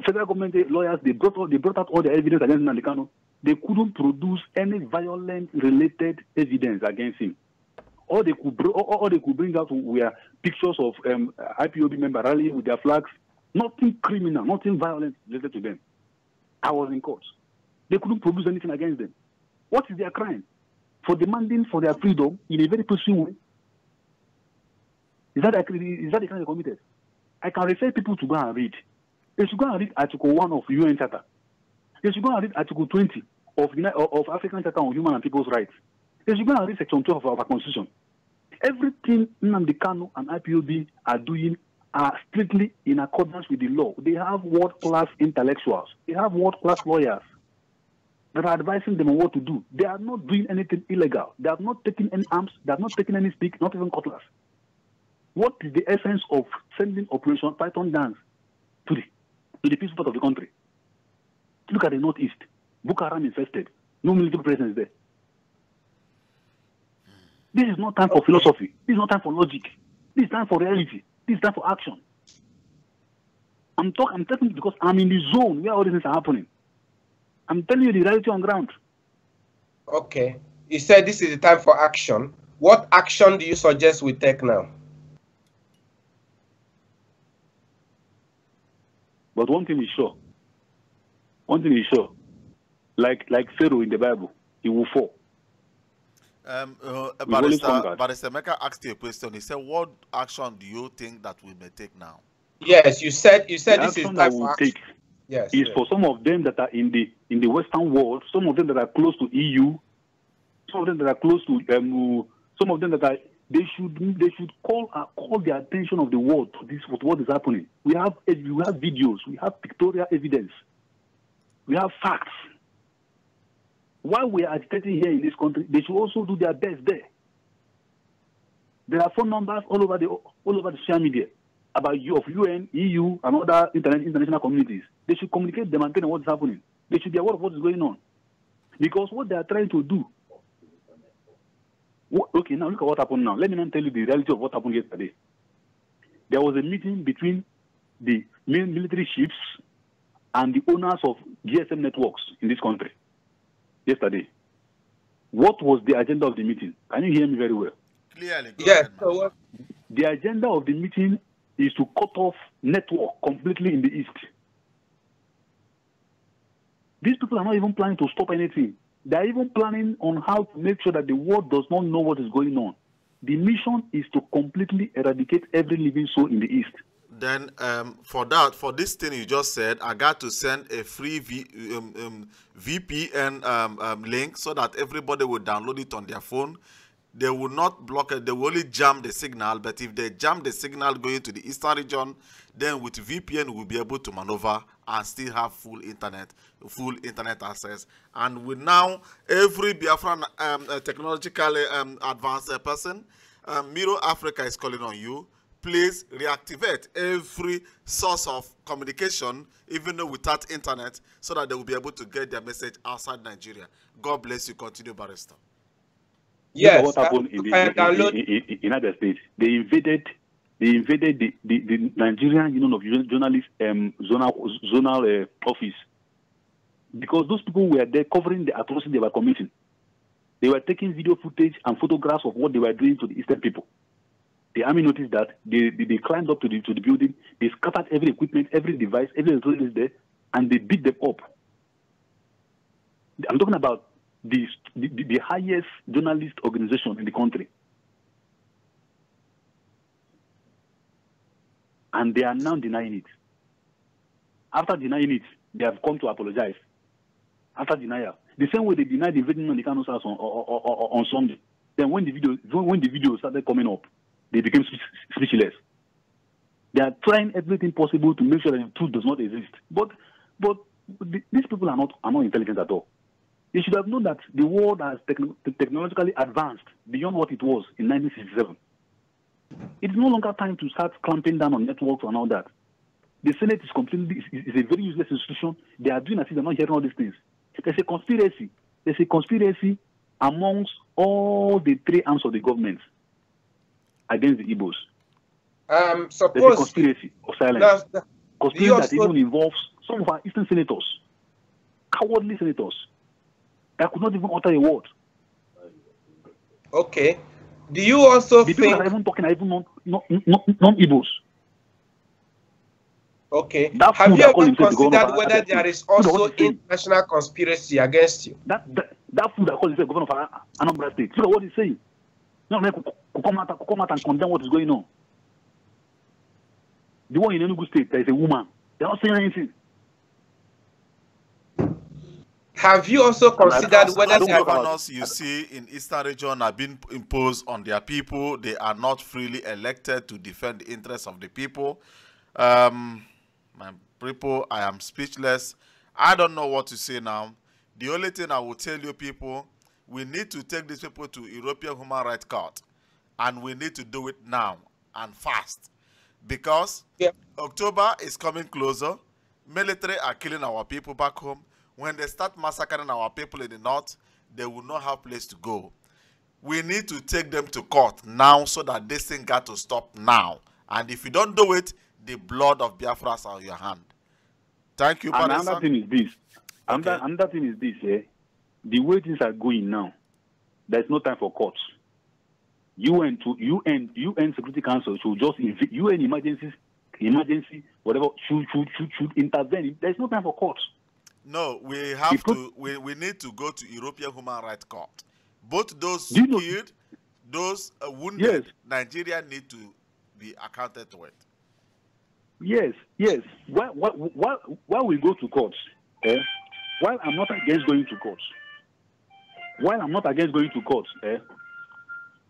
Federal government lawyers, they brought out all the evidence against Nnamdi Kanu. They couldn't produce any violent-related evidence against him. All they could bring out were pictures of IPOB members rallying with their flags. Nothing criminal, nothing violent related to them. I was in court. They couldn't produce anything against them. What is their crime? For demanding for their freedom in a very peaceful way? Is that the crime they committed? I can refer people to go and read. They should go and read Article 1 of UN Charter. They should go and read Article 20 of African Charter on Human and People's Rights. They should go and read Section 12 of our Constitution. Everything Nnamdi Kanu and IPOB are doing are strictly in accordance with the law. They have world-class intellectuals. They have world-class lawyers that are advising them on what to do. They are not doing anything illegal. They have not taken any arms. They have not taken any stick, not even cutlass. What is the essence of sending Operation Python Dance to the peaceful part of the country? Look at the northeast. Boko Haram infested. No military presence there. This is not time for philosophy. This is not time for logic. This is time for reality. This is time for action. I'm talking because I'm in the zone where all these things are happening. I'm telling you the reality on ground. Okay. You said this is the time for action. What action do you suggest we take now? But one thing is sure. Like Pharaoh in the Bible, he will fall. Barrister Emeka asked you a question. He said, "What action do you think that we may take now?" Yes, you said the this is action that we will take. Yes, is for some of them that are in the Western world, some of them that are close to EU, some of them that are close to some of them that are they should call the attention of the world to this, what is happening. We have videos, we have pictorial evidence, we have facts. While we are agitating here in this country, they should also do their best there. There are phone numbers all over the social media about UN, EU, and other international communities. They should communicate them and tell them what is happening. They should be aware of what is going on, because what they are trying to do. Okay, now look at what happened now. Let me now tell you the reality of what happened yesterday. There was a meeting between the military chiefs and the owners of GSM networks in this country yesterday. What was the agenda of the meeting? Can you hear me very well? Clearly. Yes. The agenda of the meeting is to cut off network completely in the east. These people are not even planning to stop anything. They are even planning on how to make sure that the world does not know what is going on. The mission is to completely eradicate every living soul in the east. Then for this thing you just said, I got to send a free VPN link so that everybody will download it on their phone. They will not block it. They will only jam the signal. But if they jam the signal going to the eastern region, then with VPN we'll be able to maneuver and still have full internet access. And with now every Biafran technologically advanced person, Middle Africa is calling on you. Please reactivate every source of communication, even though without internet, so that they will be able to get their message outside Nigeria. God bless you. Continue, Barrister. Yes. What happened in United States? They invaded the Nigerian Union of Journalists zonal office, because those people were there covering the atrocity they were committing. They were taking video footage and photographs of what they were doing to the Eastern people. The army noticed that. They climbed up to the building. They scattered every equipment, every device, every electronics there, and they beat them up. I'm talking about the highest journalist organization in the country. And they are now denying it. After denying it, they have come to apologize. After denial, the same way they denied the invasion on the Kano's house on Sunday. Then when the video started coming up, they became speechless. They are trying everything possible to make sure that the truth does not exist. But these people are not intelligent at all. They should have known that the world has technologically advanced beyond what it was in 1967. It's no longer time to start clamping down on networks and all that. The Senate is a very useless institution. They are doing as if they're not hearing all these things. There's a conspiracy. There's a conspiracy amongst all the three arms of the government against the Igbos. There's a conspiracy of silence. Conspiracy that even involves some of our Eastern senators, cowardly senators, that could not even utter a word. Okay. Do you also think... people that are even talking are even non-Igbos. Okay. Have you ever considered whether there is also international conspiracy against you? That fool that calls himself governor of Anambra State. Look at what he's saying. No, come out and condemn what is going on. The one in Enugu State, there is a woman. They're not saying anything. Have you also considered whether the governors you see in Eastern region are being imposed on their people? They are not freely elected to defend the interests of the people. My people, I am speechless. I don't know what to say now. The only thing I will tell you people, we need to take these people to European Human Rights Court. And we need to do it now and fast. Because October is coming closer. Military are killing our people back home. When they start massacring our people in the north, they will not have place to go. We need to take them to court now so that this thing got to stop now. And if you don't do it, the blood of Biafra is on your hand. Thank you, and another thing is this. Another thing is this. The way things are going now, there's no time for courts. UN Security Council should just UN emergency, whatever should intervene. There's no time for courts. No, we have to. We need to go to European Human Rights Court. Both those killed, those wounded, yes. Nigeria need to be accounted to it. Yes. Why we go to courts? While I'm not against going to courts. While I'm not against going to courts.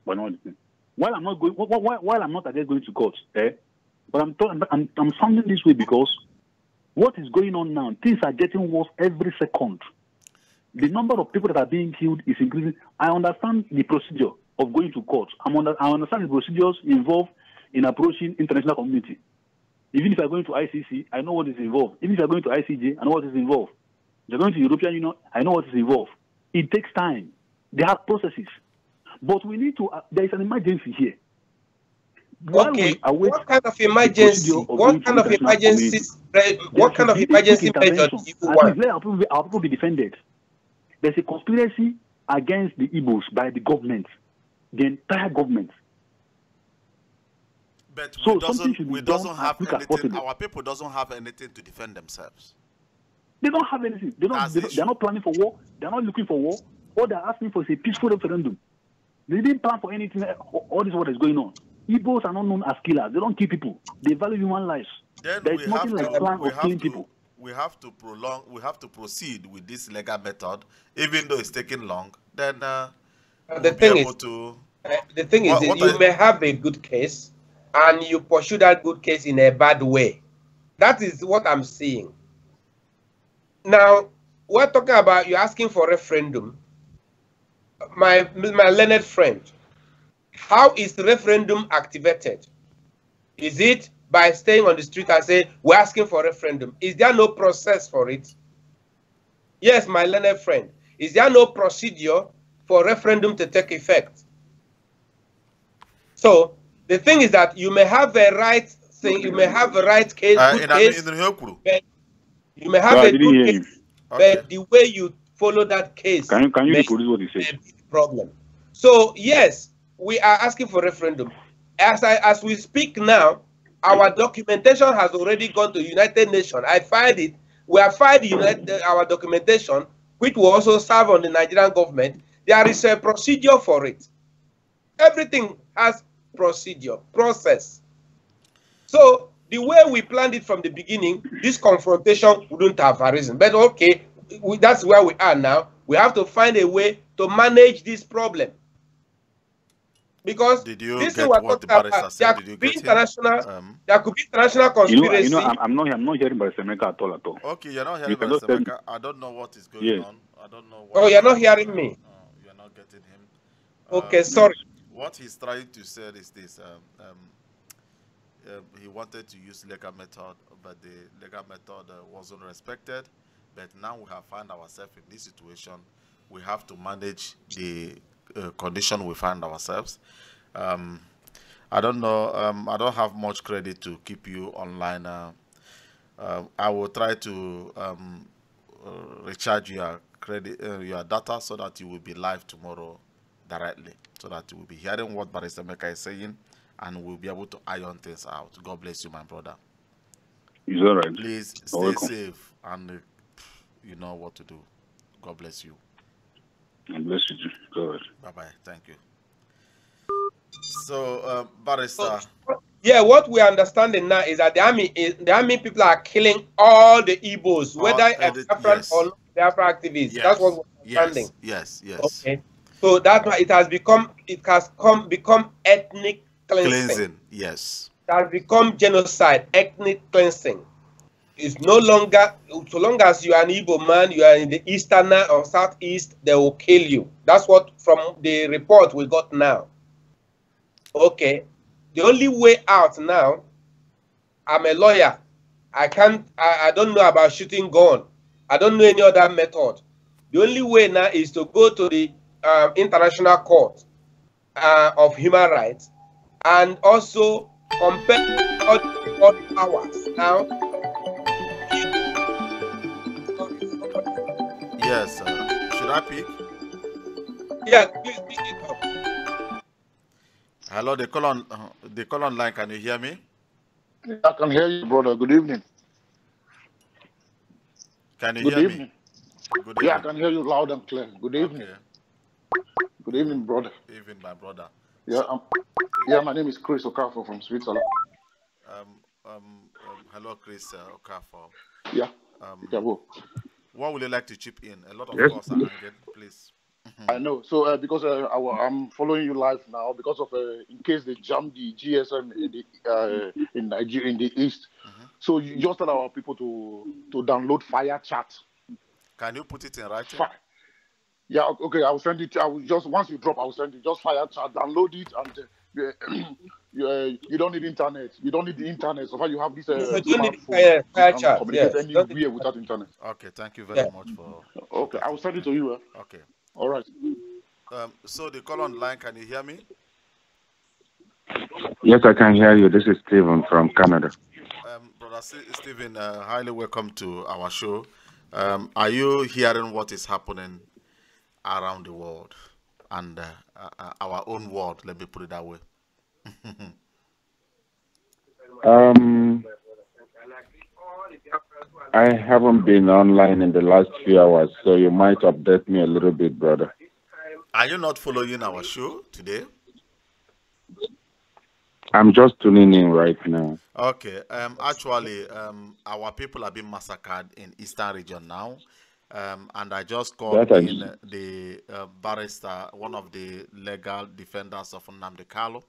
While I'm not against going to courts. But I'm sounding this way because what is going on now? Things are getting worse every second. The number of people that are being killed is increasing. I understand the procedure of going to court. I understand the procedures involved in approaching international community. Even if you're going to ICC, I know what is involved. Even if you're going to ICJ, I know what is involved. If you're going to European Union, I know what is involved. It takes time. They have processes. But we need to, there is an emergency here. Okay, what kind of emergency? What kind of emergency measure do you want? Our people be defended. There's a conspiracy against the Igbos by the government, the entire government. But we doesn't have anything. Our people doesn't have anything to defend themselves. They don't have anything. They're not planning for war. They're not looking for war. All they're asking for is a peaceful referendum. They didn't plan for anything. All this what is going on. Igbos are not known as killers. They don't kill people. They value human lives. Then there is nothing like plan of killing people. We have to proceed with this legal method, even though it's taking long. Then the thing is, you may have a good case, and you pursue that good case in a bad way. That is what I'm seeing. Now, we're talking about you asking for referendum. My learned friend, how is the referendum activated? Is it by staying on the street and saying, we're asking for referendum? Is there no process for it? Yes, my learned friend. Is there no procedure for referendum to take effect? So, the thing is that you may have a right thing, you may have a right case, good case, you may have a good case, but the way you follow that case can you reproduce what he said? problem. So yes, we are asking for referendum. As we speak now, our documentation has already gone to United Nations. I filed it. We have filed our documentation, which will also serve on the Nigerian government. There is a procedure for it. Everything has process. So the way we planned it from the beginning, this confrontation wouldn't have arisen. But okay, that's where we are now. We have to find a way to manage this problem. Because did you this get we're what the talking barrister about, said? Did you get there could be international conspiracy. I'm not hearing Barrister Emeka at all. Okay, you're not hearing Barrister Emeka. I don't know what is going on. I don't know what. Oh, you're not hearing me. You're not getting him. Okay, sorry. What he's trying to say is this: he wanted to use legal method, but the legal method wasn't respected. But now we have found ourselves in this situation. We have to manage the condition we find ourselves. I don't know. I don't have much credit to keep you online. I will try to recharge your credit, your data, so that you will be live tomorrow directly, so that you will be hearing what Barrister Emeka is saying, and we'll be able to iron things out. God bless you, my brother. It's all right. Please stay safe, and you know what to do. God bless you. God bless you too. Go ahead. Bye-bye. Thank you. So, Barrister. Yeah, what we're understanding now is that the army people are killing all the Igbos, whether Biafra or not Biafra activists. Yes. That's what we're understanding. Yes. Okay. So that's why it has become ethnic cleansing. Yes. It has become genocide, ethnic cleansing. It's no longer, so long as you are an Igbo man, you are in the eastern or southeast, they will kill you. That's what from the report we got now. Okay. The only way out now, I'm a lawyer. I don't know about shooting gun. I don't know any other method. The only way now is to go to the International Court of Human Rights and also compare all the powers. Now, yes, should I pick? Yeah, please pick it up. Hello, the call line. Can you hear me? I can hear you, brother. Good evening. Can you hear me? Good evening. I can hear you loud and clear. Good evening. Okay. Good evening, brother. Evening, my brother. Yeah, my name is Chris Okafor from Switzerland. Hello, Chris Okafor. Yeah. What would you like to chip in? A lot of calls are angry, please. I know. So because I'm following you live now, because of in case they jam the GSM in Nigeria in the east. So you just tell our people to download Fire Chat. Can you put it in writing? Yeah. Okay. I will send it. I will just once you drop, I will send it. Just Fire Chat. Download it, and you don't need internet. You don't need the internet. So far you have this smartphone. Fire Chat. Communicate anywhere without internet. Okay. Thank you very much for. Okay. I will send it to you. Okay. All right. So the call on line, can you hear me? Yes, I can hear you. This is Stephen from Canada. Brother Stephen, highly welcome to our show. Are you hearing what is happening around the world and our own world? Let me put it that way. I haven't been online in the last few hours, so you might update me a little bit, brother. Are you not following our show today? I'm just tuning in right now. Okay. Actually, our people are being massacred in Eastern region now. And I just called in the barrister, one of the legal defenders of Nnamdi Kanu.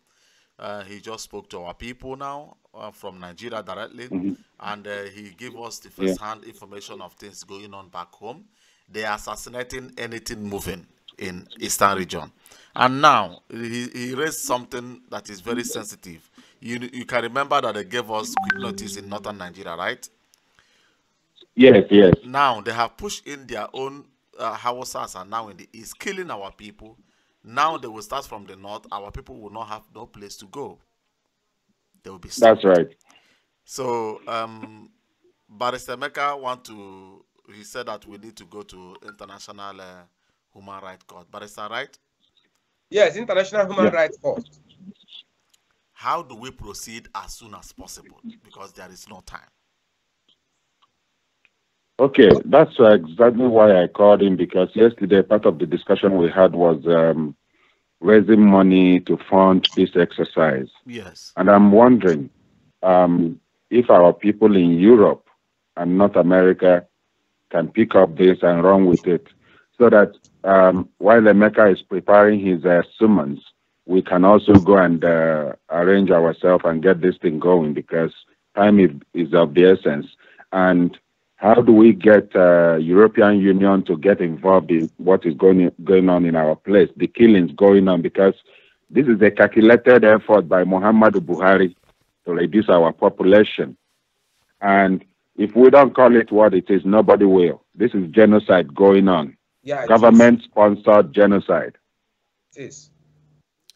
He just spoke to our people now from Nigeria directly, and he gave us the first-hand information of things going on back home. They are assassinating anything moving in Eastern region. And now, he raised something that is very sensitive. You can remember that they gave us quick notice in northern Nigeria, right? Yes. Now, they have pushed in their own Hausas are now in the east, killing our people. Now they will start from the north. Our people will not have no place to go. They will be stopped. That's right. So, Barrister Emeka he said that we need to go to International Human Rights Court. Barrister, right? Yes, International Human Rights Court. How do we proceed as soon as possible? Because there is no time. Okay, that's exactly why I called him, because yesterday part of the discussion we had was raising money to fund this exercise. Yes. And I'm wondering if our people in Europe and North America can pick up this and run with it, so that while Emeka is preparing his summons, we can also go and arrange ourselves and get this thing going, because time is of the essence. And how do we get European Union to get involved in what is going on in our place, the killings going on? Because this is a calculated effort by Muhammadu Buhari to reduce our population. And if we don't call it what it is, nobody will. This is genocide going on. Yeah, government-sponsored genocide. It is.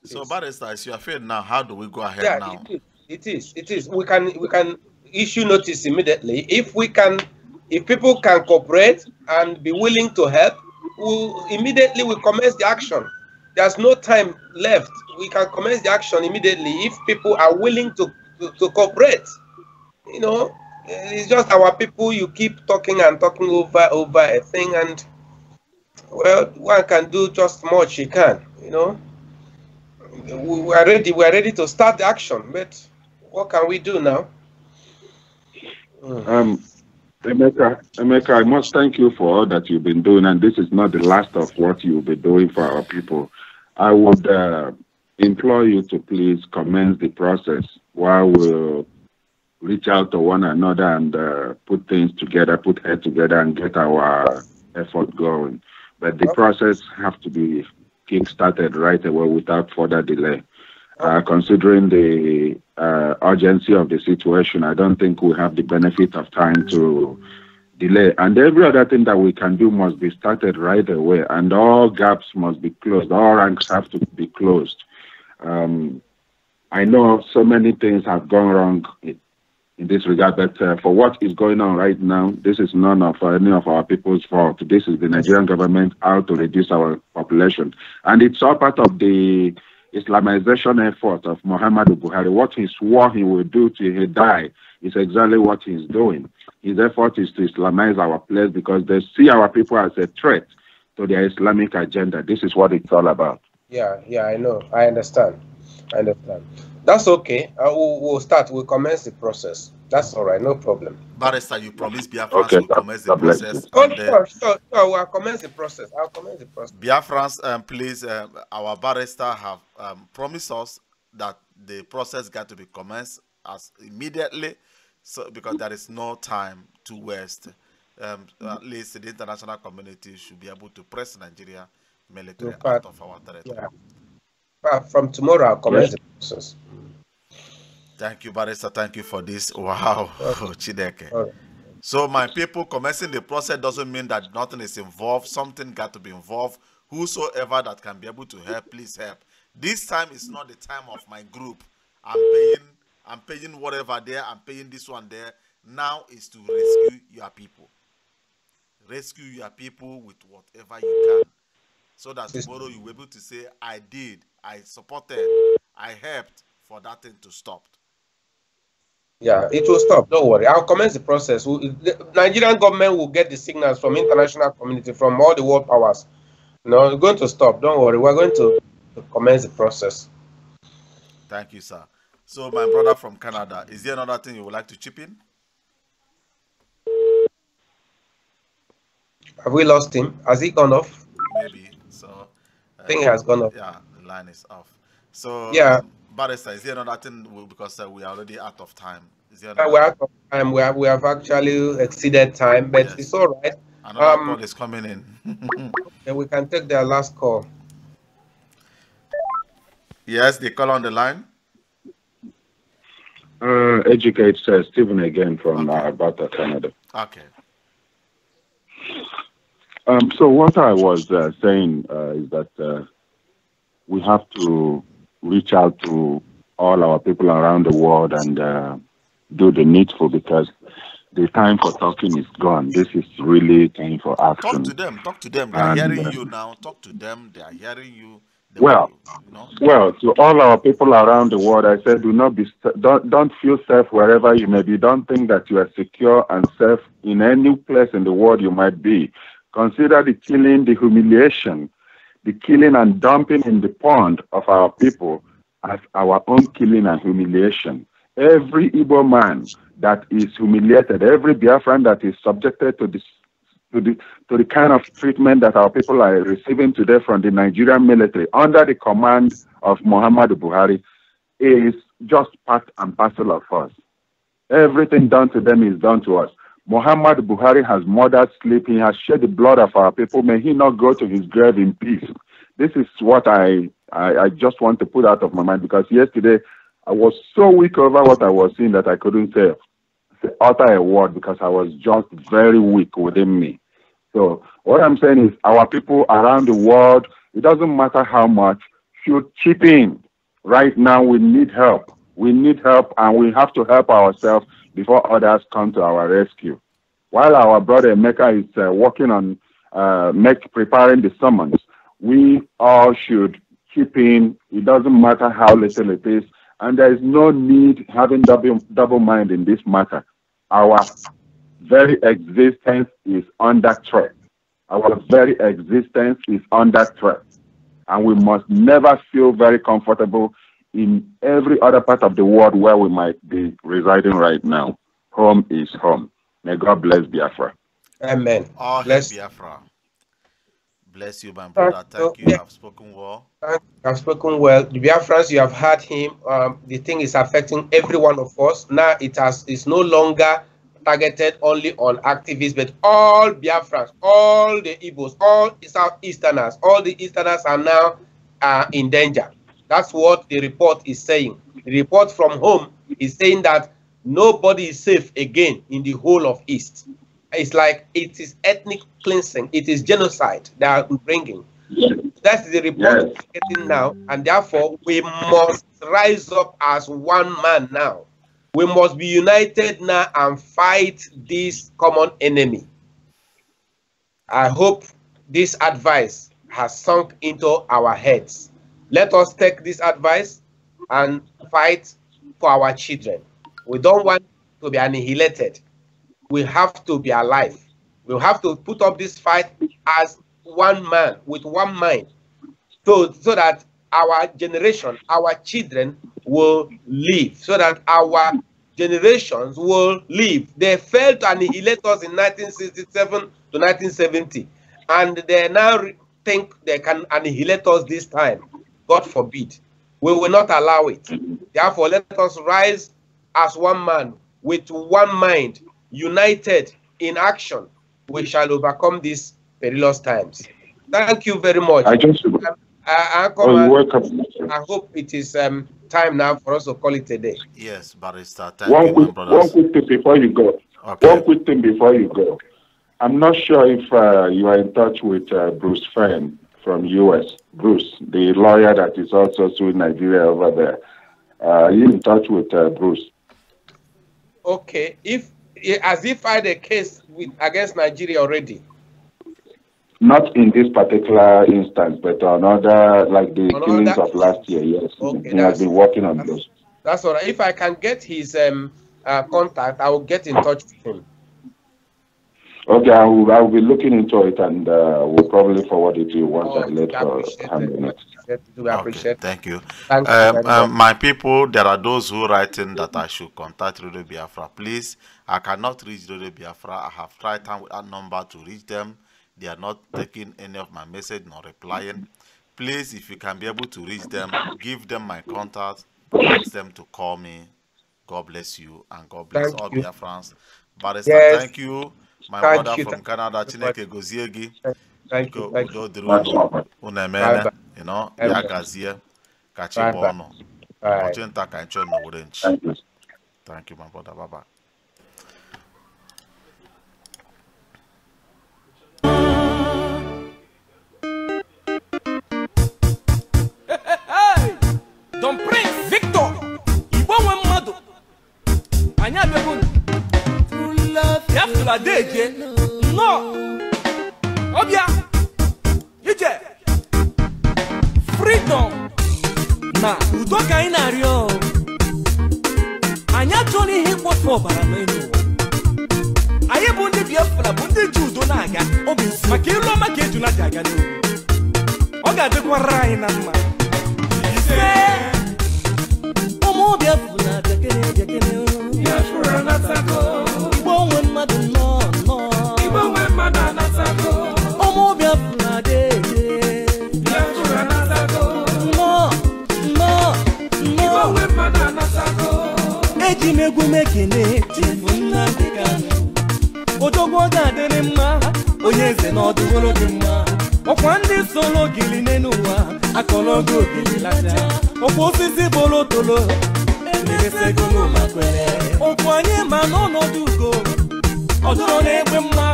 So, Barrister, as you are afraid now, how do we go ahead now? It is. We can issue notice immediately. If people can cooperate and be willing to help, we commence the action. There's no time left. We can commence the action immediately if people are willing to cooperate. You know, it's just our people. You keep talking and talking over a thing, and well, one can do just much he can. You know, we are ready. We are ready to start the action. But what can we do now? Emeka, I must thank you for all that you've been doing, and this is not the last of what you'll be doing for our people. I would implore you to please commence the process while we'll reach out to one another and put things together, put heads together, and get our effort going. But the process have to be kick-started right away without further delay. Considering the urgency of the situation, I don't think we have the benefit of time to delay. And every other thing that we can do must be started right away, and all gaps must be closed. All ranks have to be closed. I know so many things have gone wrong in this regard, but for what is going on right now, this is none of any of our people's fault. This is the Nigerian government out to reduce our population. And it's all part of the Islamization effort of Muhammadu Buhari. What he swore he will do till he die is exactly what he's doing. His effort is to Islamize our place because they see our people as a threat to their Islamic agenda. This is what it's all about. Yeah, I know. I understand. That's okay. We'll start. We'll commence the process. That's all right. No problem. Barrister, you promised Biafrans will commence the process. Sure. We'll commence the process. I'll commence the process. Biafrans, please, our barrister have promised us that the process got to be commenced as immediately, so because there is no time to waste. At least the international community should be able to press Nigeria military out of our territory. Yeah. From tomorrow, I'll commence the process. Thank you, Barrister. Thank you for this. Wow, Chideke. So, my people, commencing the process doesn't mean that nothing is involved. Something got to be involved. Whosoever that can be able to help, please help. This time is not the time of my group. I'm paying whatever there. I'm paying this one there. Now is to rescue your people. Rescue your people with whatever you can, so that tomorrow you will be able to say, I did, I supported, I helped for that thing to stop. Yeah, it will stop. Don't worry. I'll commence the process. The Nigerian government will get the signals from international community, from all the world powers. No, it's going to stop. Don't worry. We're going to commence the process. Thank you, sir. So, my brother from Canada, is there another thing you would like to chip in? Have we lost him? Has he gone off? Maybe. So, I think he has gone off. Yeah, the line is off. So, yeah. Barrister, is there another thing, because we are already out of time? Is there we're out of time. We have actually exceeded time, but yes, it's all right. Another call is coming in. Yeah, we can take their last call. Yes, the call on the line. Educate Stephen again from Alberta, Canada. Okay. So what I was saying is that we have to reach out to all our people around the world and do the needful, because the time for talking is gone. This is really time for action. Talk to them. They are hearing you now. Talk to them. They are hearing you. Well, to all our people around the world, I said, don't feel safe wherever you may be. Don't think that you are secure and safe in any place in the world you might be. Consider the killing, the humiliation, the killing and dumping in the pond of our people as our own killing and humiliation. Every Igbo man that is humiliated, every Biafran that is subjected to the kind of treatment that our people are receiving today from the Nigerian military under the command of Muhammadu Buhari is just part and parcel of us. Everything done to them is done to us. Muhammadu Buhari has murdered sleep. He has shed the blood of our people. May he not go to his grave in peace. This is what I just want to put out of my mind, because yesterday I was so weak over what I was seeing that I couldn't utter a word, because I was just very weak within me. So what I'm saying is our people around the world, it doesn't matter how much, should chip in. Right now we need help. We need help, and we have to help ourselves before others come to our rescue. While our brother Emeka is working on preparing the summons, we all should chip in. It doesn't matter how little it is, and there is no need having double mind in this matter. Our very existence is under threat. Our very existence is under threat. And we must never feel very comfortable in every other part of the world where we might be residing right now. Home is home. May God bless Biafra. Amen. Bless Biafra. Bless you, my brother. Thank you. You have spoken well. You have spoken well. The Biafrans, you have heard him. The thing is affecting every one of us. Now it's no longer targeted only on activists, but all Biafrans, all the Igbos, all Southeasterners, all the Easterners are now in danger. That's what the report is saying. The report from home is saying that nobody is safe again in the whole of East. It's like it is ethnic cleansing. It is genocide that are bringing. That's the report we're getting now, and therefore we must rise up as one man now. We must be united now and fight this common enemy. I hope this advice has sunk into our heads. Let us take this advice and fight for our children. We don't want to be annihilated. We have to be alive. We have to put up this fight as one man, with one mind, so that our generation, our children will live, so that our generations will live. They failed to annihilate us in 1967 to 1970, and they now think they can annihilate us this time. God forbid. We will not allow it. Therefore, let us rise as one man, with one mind, united in action. We shall overcome these perilous times. Thank you very much. I hope it is time now for us to call it a day. Yes, Barrister. Thank you, my brothers. One quick thing before you go. Okay. One quick thing before you go. I'm not sure if you are in touch with Bruce Fenn from US. Bruce, the lawyer that is also suing Nigeria over there. Are you in touch with Bruce? Okay. As if I had a case against Nigeria already. Not in this particular instance, but on other, like the killings of last year, yes. Okay, he has been working on those. That's all right. If I can get his contact, I will get in touch with him. Okay, I will be looking into it, and we'll probably forward it to you once I let her handle it. Okay, thank you. My people, there are those who writing that I should contact Radio Biafra. Please, I cannot reach Radio Biafra. I have tried time with that number to reach them. They are not taking any of my message nor replying. Please, if you can be able to reach them, give them my contact, ask them to call me. God bless you, and God bless all Biafrans. Barrister, thank you. My brother from Canada, Chineke Goziegi. Thank you. You know, Yagazie, Kachibono. Thank you, my brother. Bye bye. Don Prince Victor, Ibo Mado, Anya Begun, Biafra Deje, no, Obia, Ije, free. freedom na udo ka anyị na-arịọ. Anyị achọghị ihe mkpofu ọbara n'elu ụwa. Anyị bụ ndị Biafra, bụ ndị ji udo na-aga. Maka ịlụ ọma ka ejuna ji aga n'ugwu. Ọ ga-adịkwara anyị na mma. Ụmụ Biafra bịakene bịakene. Biafra natago. Igbo onwe mmadụ nnọọ. Igbo onwe mmadụ anatago. Ụmụ Biafra dede. Biafra natago. Nnọọ. Igbo onwe mmadụ anatago. Eji m egwu mekene tifu Nnamdi Kanu. Odogwu ọ ga-adịrị mma, onye eze na ọdụworo gị mma. Ọkwa ndị solo gili n'elu ụwa akọrọ oge ogili lata. Ọkwa osisi bolo tolo emesego n'ụma kwere. Ọkwa anyị ma n'ọnọdụ ugo ọdụrụ na-egbe mma.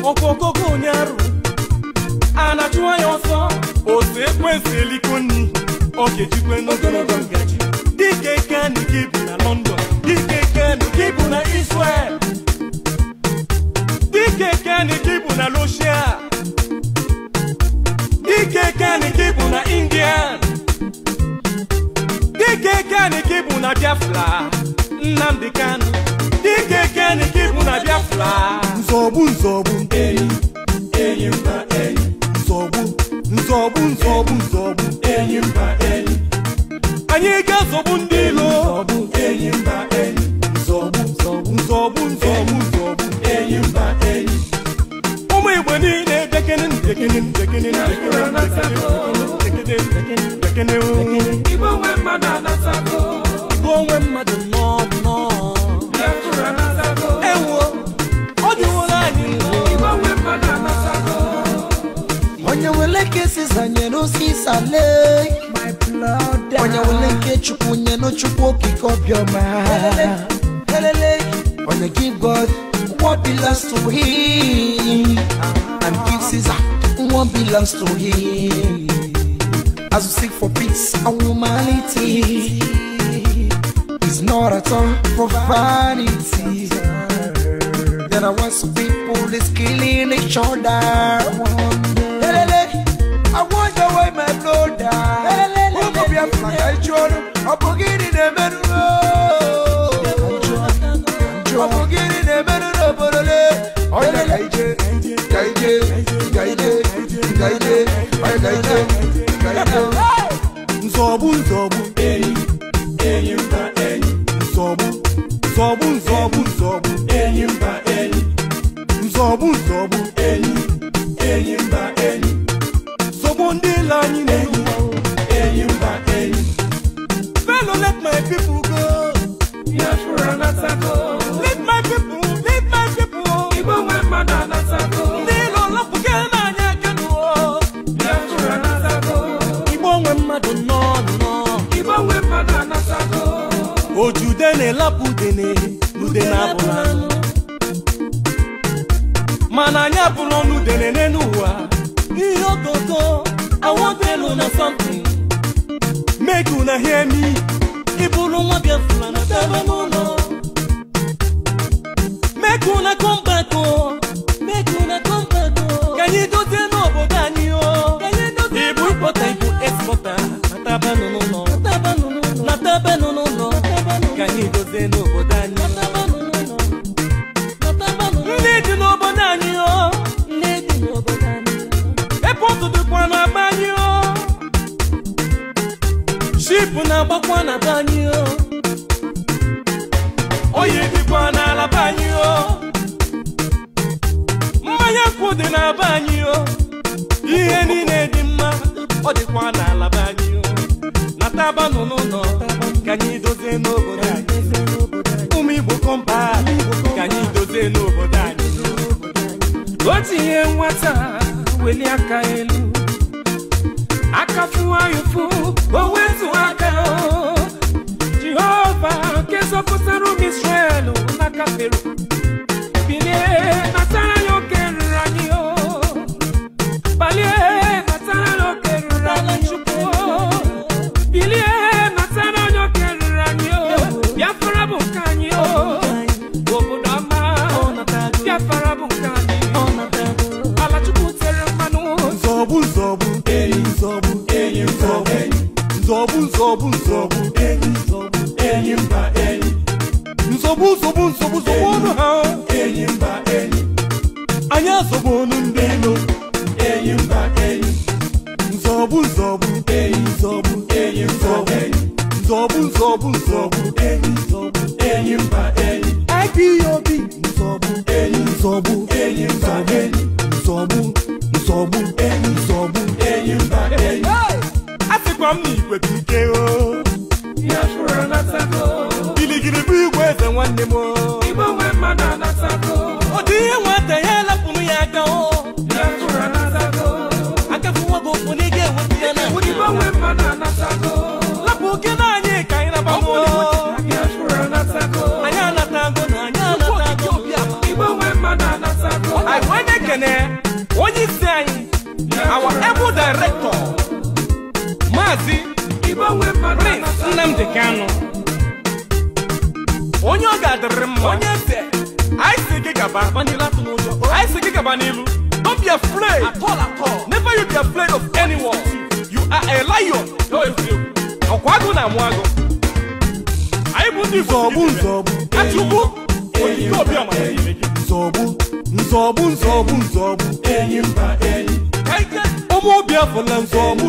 Ọkwa okoko onye arụ a na-achụ anya ọsọ. Otu ekwensị eliko nni ọ ga-ejikwe n'ogologo ngaji. Dike Kanu ka ibu na London, Dike Kanu ka ibu na Israel, Dike Kanu ka ibu na Russia, Dike Kanu ka ibu na India, Dike Kanu ka ibu na Biafra. Nnamdi Kanu, Dike Kanu ka ibu na Biafra. Nzọgbu enyi mba enyi. Nzọgbu enyi mba enyi. Anyị ga-azọgbu ndị ilo. Enyi mba enyi. Nzọgbu enyi mba enyi. Ụmụ Igbo niile bekene. Igbo onwe mmadụ anatago. Igbo onwe mmadụ nnọọ. Biafra anatago. Ewo ọ dịworo anyị. Igbo onwe mmadụ anatago. Onye wele kesi zanyere osisale. Onye wele nke Chukwu nye no Chukwu okike obiọma. Onye give God what belongs to him, and give Caesar what belongs to him. As we seek for peace and humanity, it's not at all for vanity. There are once people is killing each other. I wonder why my brother. I'm forgetting the middle. I'm forgetting the middle. Nzọgbu enyi mba enyi. Nzọgbu enyi mba enyi. Nzọgbu enyi mba enyi. Zọgbu ndị ilo anyị na-enyi. Enyi mba enyi. Fellow, let my people go. Biafra natago. Let my people. Igbo onwe mmadụ anatago. Ndị ilo lọpụga n'anya Kanu. Biafra natago. Igbo onwe mmadụ nnọọ. Igbo onwe mmadụ anatago. Ojude na-elapụ udene n'ude na-abụla anụ. Mana anyị abụrụ n'udene n'elu ụwa. Ihe ogogo, I want to know something. Make una hear me. Ibulu nwa Biafra na taba n'ụlọ. Make una come back oh. Ka anyị dozie n'obodo anyị oh. Ibu ịkpọta ibu exporta na taba n'ụlọ. Ka anyị dozie n'obodo anyị. Ndị dị n'obodo anyị oh. Epọtụ dịkwa n'aba anyị oh. Ship na-agbakwa na banyi o. Oyi dịkwa n'ala banyi o. Mmanya nkwụ dị na banyi o. Ihe niile dị mma ọ dịkwa n'ala banyi o. Na taba n'ụlọ ka anyị dozie n'obodo anyị. Ụmụ Igbo kọmpa ka anyị dozie n'obodo anyị. O tinye nwata weli aka elu. Akafu ayufu, owetu aka o. Jehovah, keso kusaru Israel nakaferu. Bilie natara yo kerani o. Balie natara yo kerani chupo. Bilie natara yo kerani o. Biafra bukani o. Obudama, Biafra bukani. Ala chupu tere manu. Zobu enyi nzobu nzobu nzobu enyi nzobu enyi mba enyi nzobu nzobu nzobu nzobu ha enyi mba enyi anya nzobu ndelo enyi mba enyi nzobu nzobu enyi nzobu enyi nzobu nzobu nzobu nzobu enyi nzobu enyi mba enyi IPOB nzobu enyi nzobu enyi mba enyi nzobu nzobu enyi nzobu enyi mba enyi asikwa m n'igwe dike o Biafra natako giligili bụ igwe eze nwanne m igbo nwe mmadụ anatako ọ dị ihe nwata ya lapụrụ ya aka o Biafra natako akafuwa bụ okwu n'ige ewepụ ya na igbo nwe mmadụ anatako lapụ oke na anyị ka anyị nabamo Biafra natako anyị anatago na anyị anatago igbo nwe mmadụ anatako anyị onye kene onye isi anyị our able director Mazi Prince Nnamdi Kanu onye ọ ga-adịrị mma onye eze anyị si gị gaba n'ilu don't be afraid at all never you be afraid of anyone you are a lion ọkwa agụ na amụ agụ anyị bụ ndị nzọgbu achụgbu onyinye obi amara nzọgbu enyi mba enyi ụmụ Biafra nzọgbu